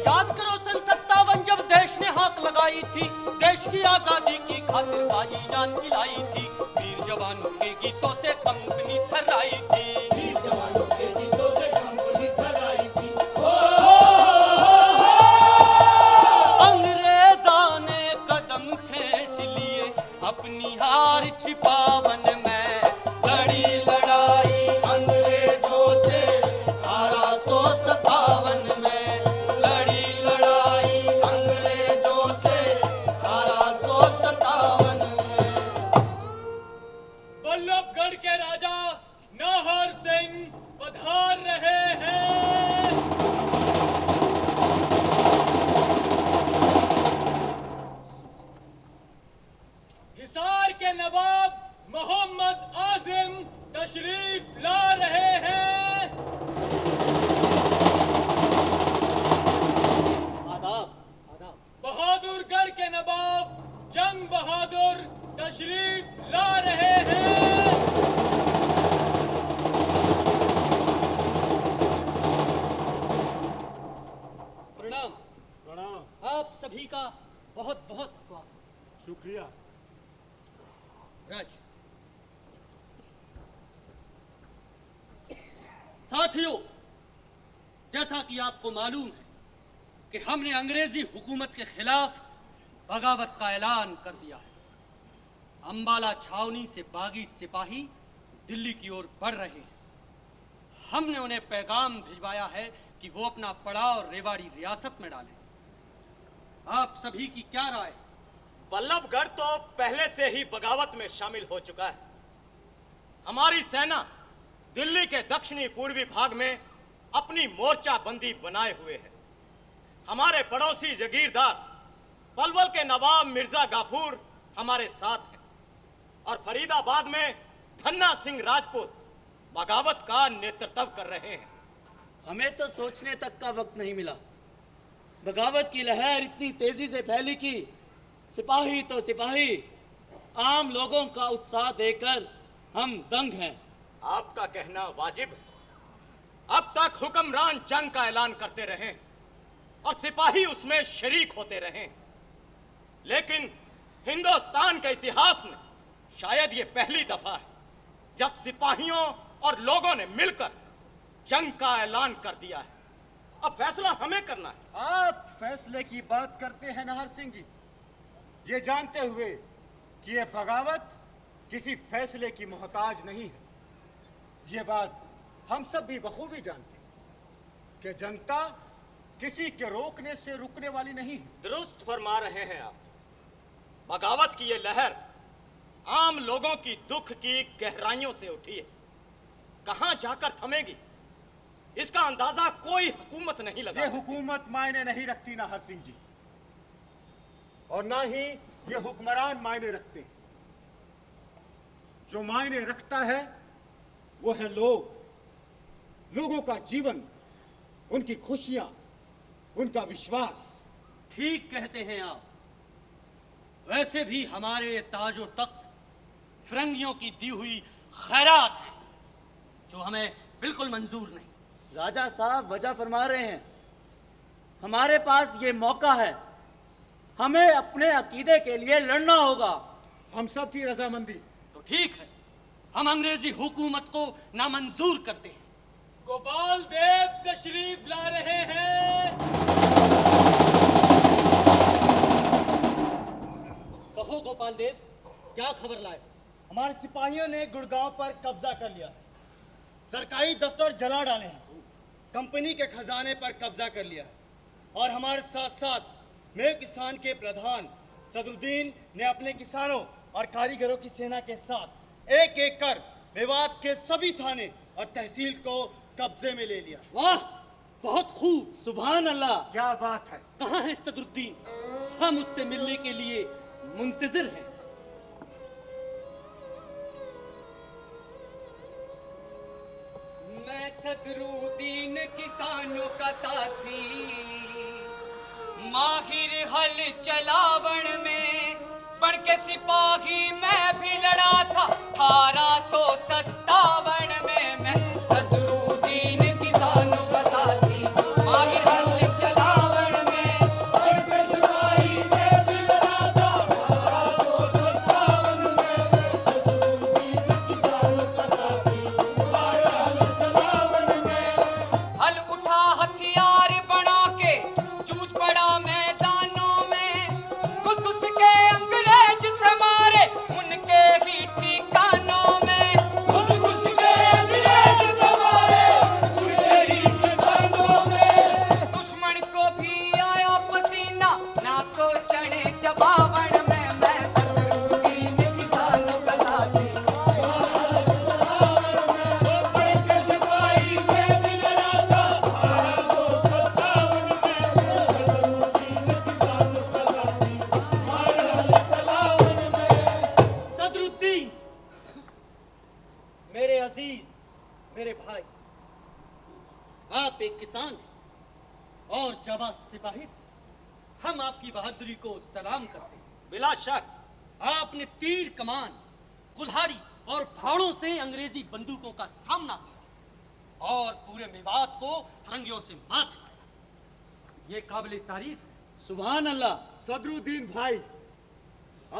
Speaker 2: याद करो सन 57 जब देश ने हाथ लगाई थी, देश की आजादी की खातिर बाजी जान खिलाई थी, वीर जवानों के गीतों से कंपनी थर्राई थी, वीर जवानों के गीतों से कंपनी थर्राई थी। अंग्रेज़ों ने कदम खींच लिए अपनी हार छिपावन में, लड़ी लड़ाई अंग्रेजों से 1857 में, लड़ी लड़ाई अंग्रेजों से 1857 में।
Speaker 7: बल्लभगढ़ के राजा नाहर सिंह पधार रहे हैं। हिसार के नवाब मोहम्मद आजिम तशरीफ ला रहे हैं। आदाब आदाब। बहादुरगढ़ के नवाब जंग बहादुर तशरीफ ला रहे हैं।
Speaker 2: प्रणाम
Speaker 13: प्रणाम।
Speaker 2: आप सभी का बहुत बहुत स्वागत।
Speaker 13: शुक्रिया।
Speaker 2: राज साथियों, जैसा कि आपको मालूम है कि हमने अंग्रेजी हुकूमत के खिलाफ बगावत का ऐलान कर दिया है। अंबाला छावनी से बागी सिपाही दिल्ली की ओर बढ़ रहे हैं। हमने उन्हें पैगाम भिजवाया है कि वो अपना पड़ाव रेवाड़ी रियासत में डालें। आप सभी की क्या राय?
Speaker 3: बल्लभगढ़ तो पहले से ही बगावत में शामिल हो चुका है। हमारी सेना दिल्ली के दक्षिणी पूर्वी भाग में अपनी मोर्चाबंदी बनाए हुए है। हमारे पड़ोसी जागीरदार पलवल के नवाब मिर्जा गाफूर हमारे साथ हैं और फरीदाबाद में धन्ना सिंह राजपूत बगावत का नेतृत्व कर रहे हैं।
Speaker 8: हमें तो सोचने तक का वक्त नहीं मिला। बगावत की लहर इतनी तेजी से फैली कि सिपाही तो सिपाही, आम लोगों का उत्साह देखकर हम दंग हैं।
Speaker 3: आपका कहना वाजिब है। अब तक हुक्मरान जंग का ऐलान करते रहे और सिपाही उसमें शरीक होते रहे, लेकिन हिंदुस्तान के इतिहास में शायद ये पहली दफा है जब सिपाहियों और लोगों ने मिलकर जंग का ऐलान कर दिया है। अब फैसला हमें करना है।
Speaker 1: आप फैसले की बात करते हैं नाहर सिंह जी, ये जानते हुए कि ये बगावत किसी फैसले की मोहताज नहीं है। ये बात हम सब भी बखूबी जानते हैं कि जनता किसी के रोकने से रुकने वाली नहीं है।
Speaker 3: दुरुस्त फरमा रहे हैं आप। बगावत की ये लहर आम लोगों की दुख की गहराइयों से उठी है। कहां जाकर थमेगी इसका अंदाजा कोई हुकूमत नहीं लगा।
Speaker 1: ये हुकूमत मायने नहीं रखती नाहर सिंह जी, और ना ही ये हुक्मरान मायने रखते हैं। जो मायने रखता है वो है लोग, लोगों का जीवन, उनकी खुशियां, उनका विश्वास।
Speaker 2: ठीक कहते हैं आप। वैसे भी हमारे ये ताजो तख्त फिरंगियों की दी हुई खैरात है, जो हमें बिल्कुल मंजूर नहीं।
Speaker 8: राजा साहब वजह फरमा रहे हैं। हमारे पास ये मौका है, हमें अपने अकीदे के लिए लड़ना होगा।
Speaker 1: हम सब की रजामंदी।
Speaker 2: तो ठीक है, हम अंग्रेजी हुकूमत को नामंजूर करते हैं।
Speaker 7: गोपाल देव तशरीफ ला रहे हैं।
Speaker 2: कहो गोपाल देव, क्या खबर लाए?
Speaker 9: हमारे सिपाहियों ने गुड़गांव पर कब्जा कर लिया, सरकारी दफ्तर जला डाले हैं, कंपनी के खजाने पर कब्जा कर लिया है, और हमारे साथ साथ मेरे किसान के प्रधान सदरुद्दीन ने अपने किसानों और कारीगरों की सेना के साथ एक एक कर मेवात के सभी थाने और तहसील को कब्जे में ले लिया।
Speaker 2: वाह, बहुत खूब, सुभान अल्लाह।
Speaker 1: क्या बात है।
Speaker 2: कहाँ है सदरुद्दीन? हम उससे मिलने के लिए मुंतजिर हैं।
Speaker 4: मैं सदरुद्दीन किसानों का साथी, माहिर हल चलावण में बढ़ के सिपाही मैं भी लड़ा था 1857 में। मैं सदरुद्दीन किसानों का साथी, माहिर हल चलावण में बढ़ के सिपाही मैं भी लड़ा था 1857 में। सदरुद्दीन किसानों का साथी, माहिर हल चलावण में। हल उठा हथियार बना के जूझ पड़ा मैदानों में, घुस घुस के अंग्रेज थे मारे उनके ही ठिकानों में। घुस घुस के अंग्रेज थे मारे उनके ही ठिकानों में। दुश्मन को भी आया पसीना ना तो चढ़े चबावण में। मैं सदरुद्दीन किसानों का साथी, बढ़ के सिपाही मैं भी लड़ा था 1857 में। सदरुद्दीन किसानों का साथी, माहिर हल चलावण में।
Speaker 2: सदरुद्दीन, मेरे अजीज, मेरे भाई, आप एक किसान हैं और जाबाज सिपाही। हम आपकी बहादुरी को सलाम करते हैं।
Speaker 3: बिला शक
Speaker 2: आपने तीर कमान, कुल्हाड़ी और फाड़ों से अंग्रेजी बंदूकों का सामना किया और पूरे मेवात को फिरंगियों से मार दिखाया। ये काबिल तारीफ है।
Speaker 8: सुभान अल्लाह।
Speaker 1: सदरुद्दीन भाई,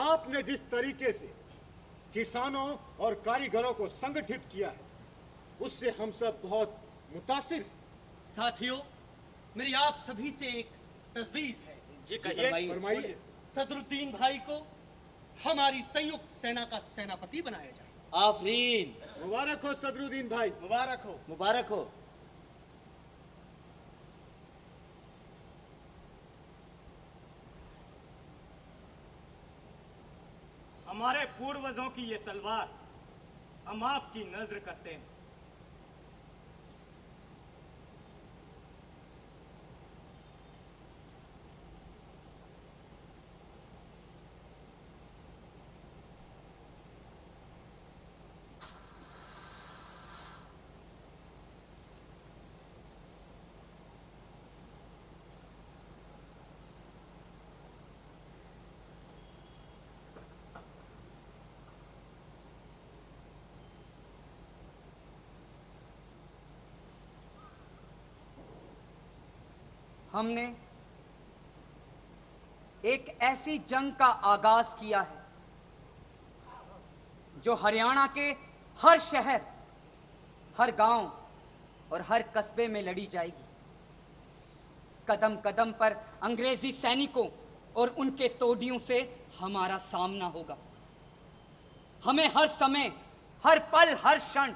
Speaker 1: आपने जिस तरीके से किसानों और कारीगरों को संगठित किया है, उससे हम सब बहुत मुतासिर हैं।
Speaker 2: साथियों, मेरी आप सभी से एक तजवीज है।
Speaker 3: जी कहिए।
Speaker 1: फरमाइए।
Speaker 2: सदरुद्दीन भाई को हमारी संयुक्त सेना का सेनापति बनाया जाए।
Speaker 8: आफरीन।
Speaker 1: मुबारक हो सदरुद्दीन भाई।
Speaker 9: मुबारक हो।
Speaker 8: मुबारक हो।
Speaker 3: हमारे पूर्वजों की ये तलवार हम आपकी नजर करते हैं।
Speaker 4: हमने एक ऐसी जंग का आगाज किया है जो हरियाणा के हर शहर, हर गांव और हर कस्बे में लड़ी जाएगी। कदम कदम पर अंग्रेजी सैनिकों और उनके तोड़ियों से हमारा सामना होगा। हमें हर समय, हर पल, हर क्षण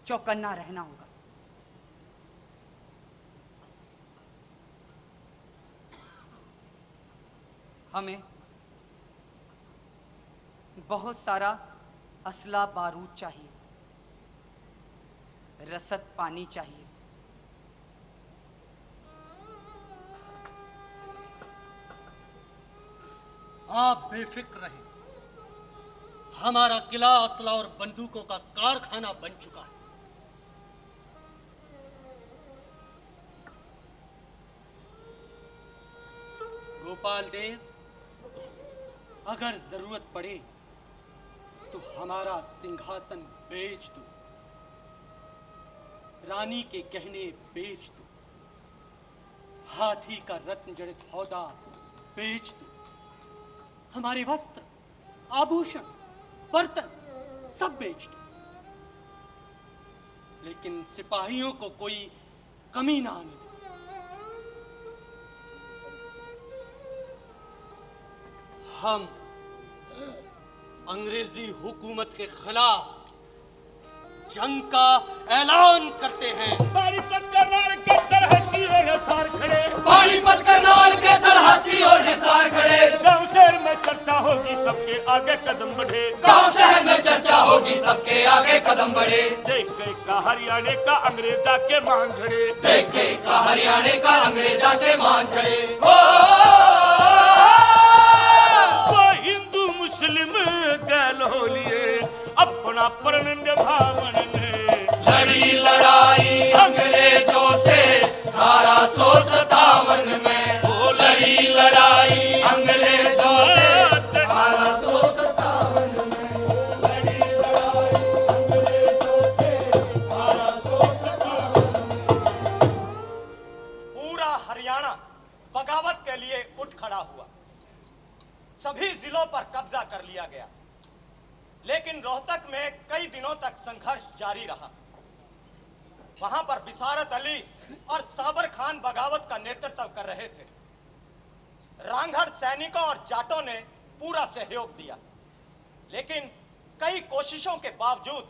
Speaker 4: चौकन्ना रहना होगा। हमें बहुत सारा असला बारूद चाहिए, रसद पानी चाहिए।
Speaker 2: आप बेफिक्र रहें, हमारा किला असला और बंदूकों का कारखाना बन चुका है। गोपाल देव, अगर जरूरत पड़े तो हमारा सिंहासन बेच दो, रानी के गहने बेच दो, हाथी का रत्न जड़ित हौदा बेच दो, हमारे वस्त्र, आभूषण, बर्तन सब बेच दो, लेकिन सिपाहियों को कोई कमी ना आने दो। हम अंग्रेजी हुकूमत के खिलाफ जंग का ऐलान करते हैं।
Speaker 7: पानीपत करनाल के तरहसी और हिसार खड़े,
Speaker 3: पानीपत करनाल के तरहसी और हिसार खड़े,
Speaker 7: गांव शहर में चर्चा होगी सबके आगे कदम बढ़े,
Speaker 3: गांव शहर में चर्चा होगी सबके आगे कदम बढ़े।
Speaker 7: देख गए का हरियाणा का अंग्रेजा के मान झड़े,
Speaker 3: देख गए का हरियाणा का अंग्रेजा के मान झड़े।
Speaker 7: हिंदू मुस्लिम गैल हो लिए अपना प्रण निभावन में,
Speaker 3: लड़ी लड़ाई अंग्रेजों से 1857 में, वो लड़ी लड़ाई अंग्रेजों से 1857 में, लड़ी लड़ाई अंग्रेजों से 1857 में।
Speaker 13: पूरा हरियाणा बगावत के लिए उठ खड़ा हुआ, सभी जिलों पर कब्जा कर लिया गया, लेकिन रोहतक में कई दिनों तक संघर्ष जारी रहा। वहां पर बिसारत अली और साबर खान बगावत का नेतृत्व कर रहे थे। रांगड़ सैनिकों और जाटों ने पूरा सहयोग दिया, लेकिन कई कोशिशों के बावजूद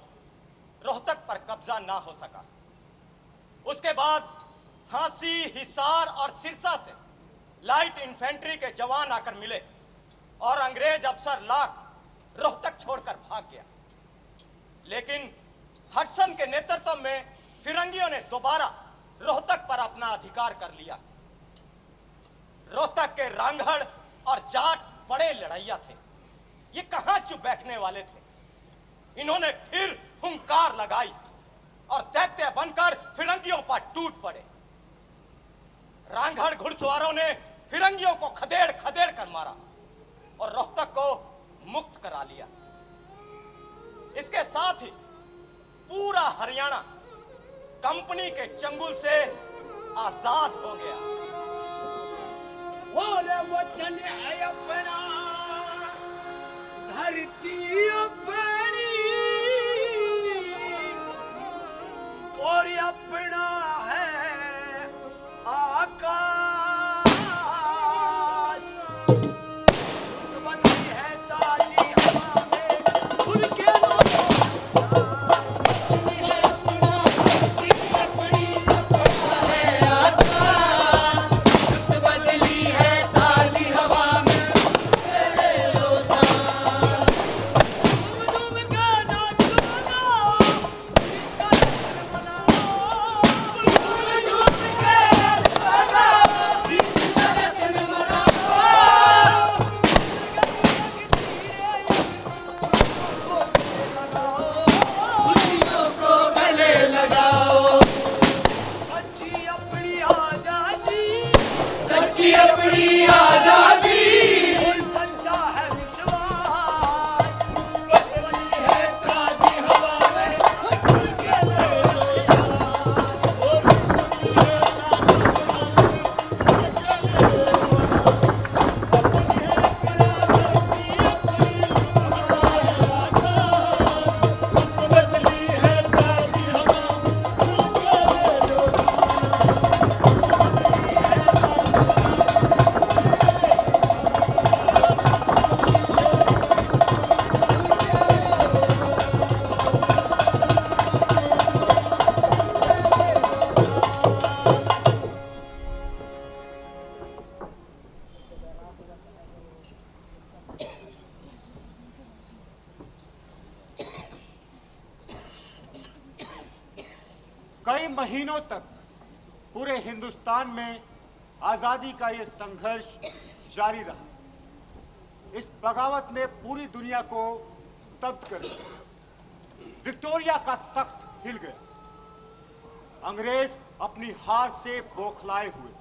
Speaker 13: रोहतक पर कब्जा ना हो सका। उसके बाद झांसी, हिसार और सिरसा से लाइट इन्फेंट्री के जवान आकर मिले और अंग्रेज अफसर लाख रोहतक छोड़कर भाग गया। लेकिन हडसन के नेतृत्व में फिरंगियों ने दोबारा रोहतक पर अपना अधिकार कर लिया। रोहतक के रांगड़ और जाट बड़े लड़ैया थे, ये कहां चुप बैठने वाले थे। इन्होंने फिर हुंकार लगाई और दैत्य बनकर फिरंगियों पर टूट पड़े। रांगड़ घुड़सवारों ने फिरंगियों को खदेड़ खदेड़ कर मारा और रोहतक को मुक्त करा लिया। इसके साथ ही पूरा हरियाणा कंपनी के चंगुल से आजाद हो गया।
Speaker 10: वतन है अपना, धरती अपनी, और अपना है आकाश।
Speaker 1: कई महीनों तक पूरे हिंदुस्तान में आजादी का ये संघर्ष जारी रहा। इस बगावत ने पूरी दुनिया को स्तब्ध कर दिया। विक्टोरिया का तख्त हिल गया। अंग्रेज अपनी हार से बौखलाए हुए।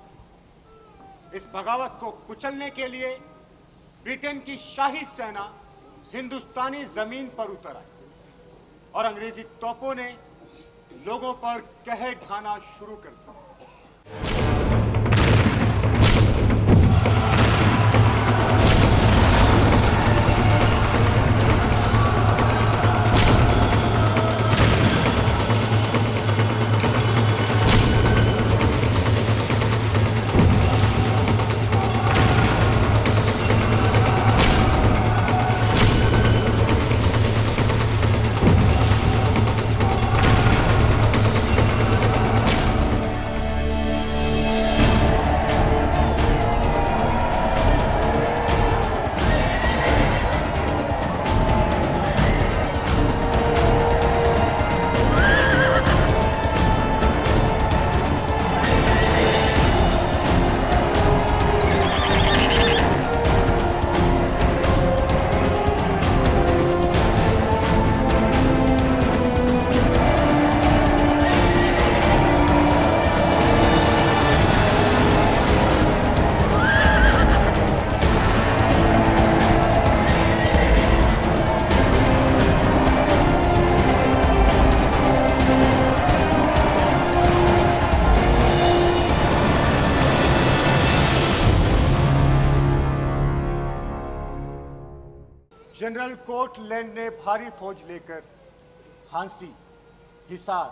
Speaker 1: इस बगावत को कुचलने के लिए ब्रिटेन की शाही सेना हिंदुस्तानी जमीन पर उतर आई और अंग्रेजी तोपों ने लोगों पर कहर ढाना शुरू कर दिया। जनरल कोर्टलैंड ने भारी फौज लेकर हांसी, हिसार,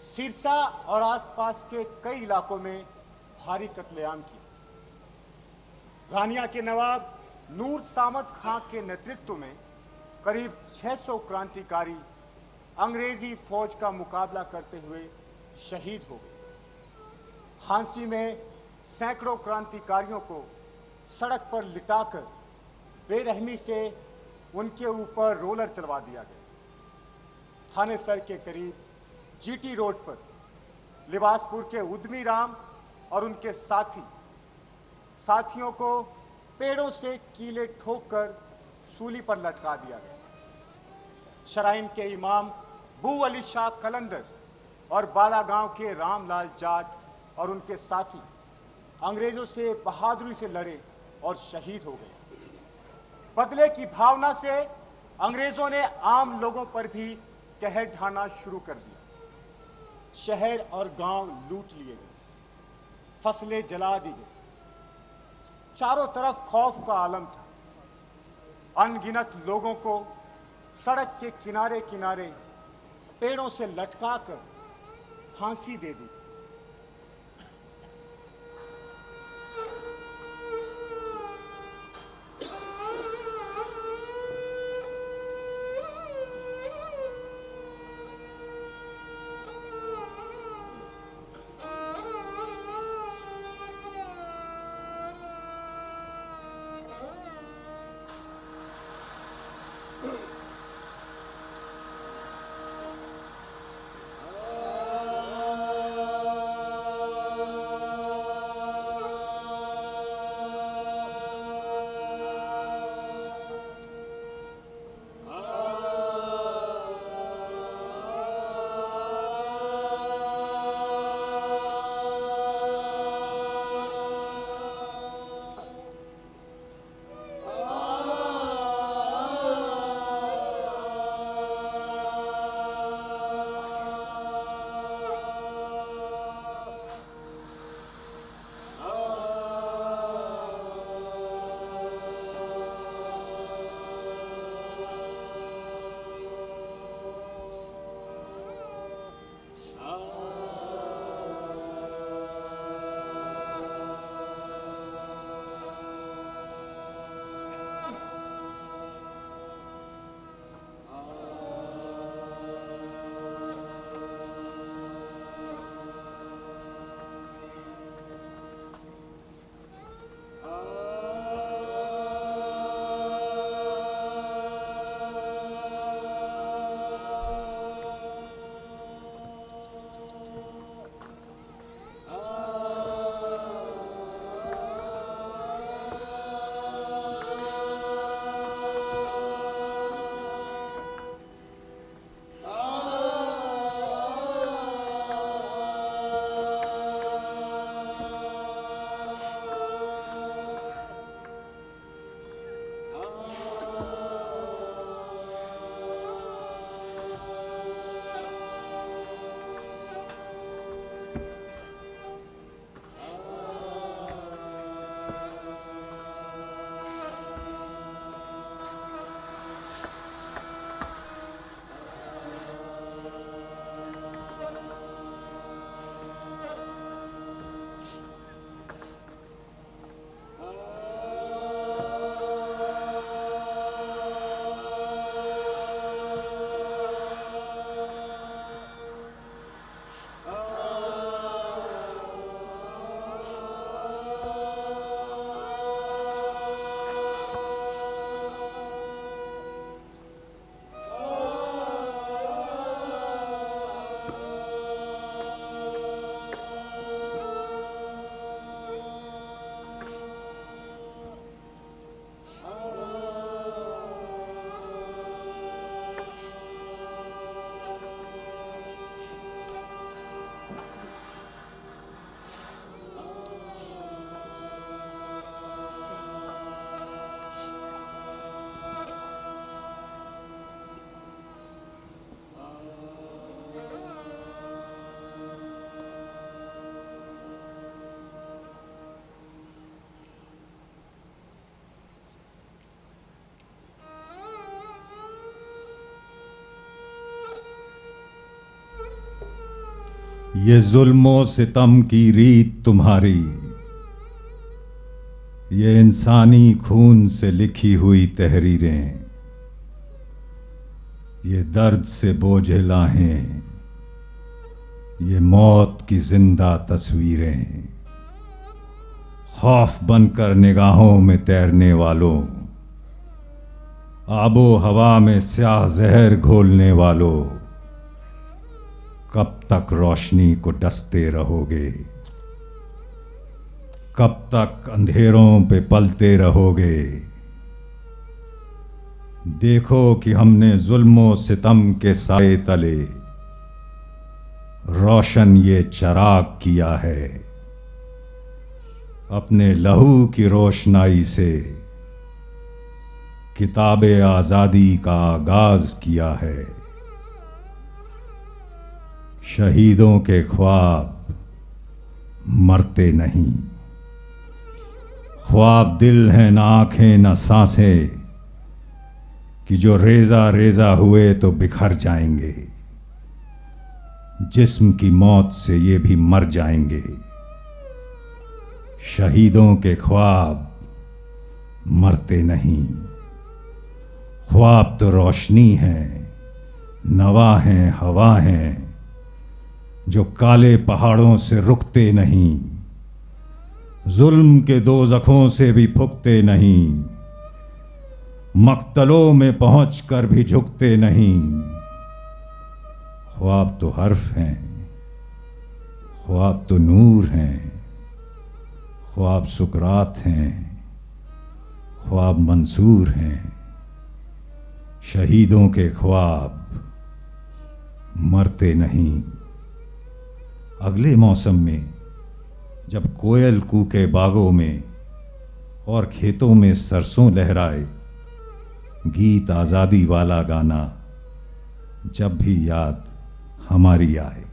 Speaker 1: सिरसा और आसपास के कई इलाकों में भारी कत्लेआम किया। रानिया के नवाब नूर सामद खां के नेतृत्व में करीब 600 क्रांतिकारी अंग्रेजी फौज का मुकाबला करते हुए शहीद हो गए। हांसी में सैकड़ों क्रांतिकारियों को सड़क पर लिटाकर बेरहमी से उनके ऊपर रोलर चलवा दिया गया। थानेसर के करीब जीटी रोड पर लिबासपुर के उद्यमी राम और उनके साथियों को पेड़ों से कीले ठोककर सूली पर लटका दिया गया। शराइन के इमाम बू अली शाह कलंदर और बालागांव के रामलाल जाट और उनके साथी अंग्रेजों से बहादुरी से लड़े और शहीद हो गए। बदले की भावना से अंग्रेजों ने आम लोगों पर भी कहर ढाना शुरू कर दिया। शहर और गांव लूट लिए गए, फसलें जला दी गई। चारों तरफ खौफ का आलम था। अनगिनत लोगों को सड़क के किनारे किनारे पेड़ों से लटकाकर फांसी दे दी।
Speaker 14: ये जुल्मों सितम की रीत तुम्हारी, ये इंसानी खून से लिखी हुई तहरीरें, ये दर्द से बोझिल आहें, ये मौत की जिंदा तस्वीरें। खौफ बनकर निगाहों में तैरने वालों, आबो हवा में स्याह जहर घोलने वालों, कब तक रोशनी को डसते रहोगे? कब तक अंधेरों पे पलते रहोगे? देखो कि हमने जुल्मों सितम के साए तले रोशन ये चिराग किया है, अपने लहू की रोशनाई से किताबे आजादी का आगाज किया है। शहीदों के ख्वाब मरते नहीं, ख्वाब दिल हैं न आंखें न सांसें, कि जो रेजा रेजा हुए तो बिखर जाएंगे, जिस्म की मौत से ये भी मर जाएंगे। शहीदों के ख्वाब मरते नहीं, ख्वाब तो रोशनी है, नवा हैं, हवा हैं, जो काले पहाड़ों से रुकते नहीं, जुल्म के दोज़खों से भी फुकते नहीं, मक्तलों में पहुंचकर भी झुकते नहीं। ख्वाब तो हर्फ हैं, ख्वाब तो नूर हैं, ख्वाब सुकरात हैं, ख्वाब मंसूर हैं। शहीदों के ख्वाब मरते नहीं। अगले मौसम में जब कोयल कूके बागों में और खेतों में सरसों लहराए, गीत आज़ादी वाला गाना जब भी याद हमारी आए।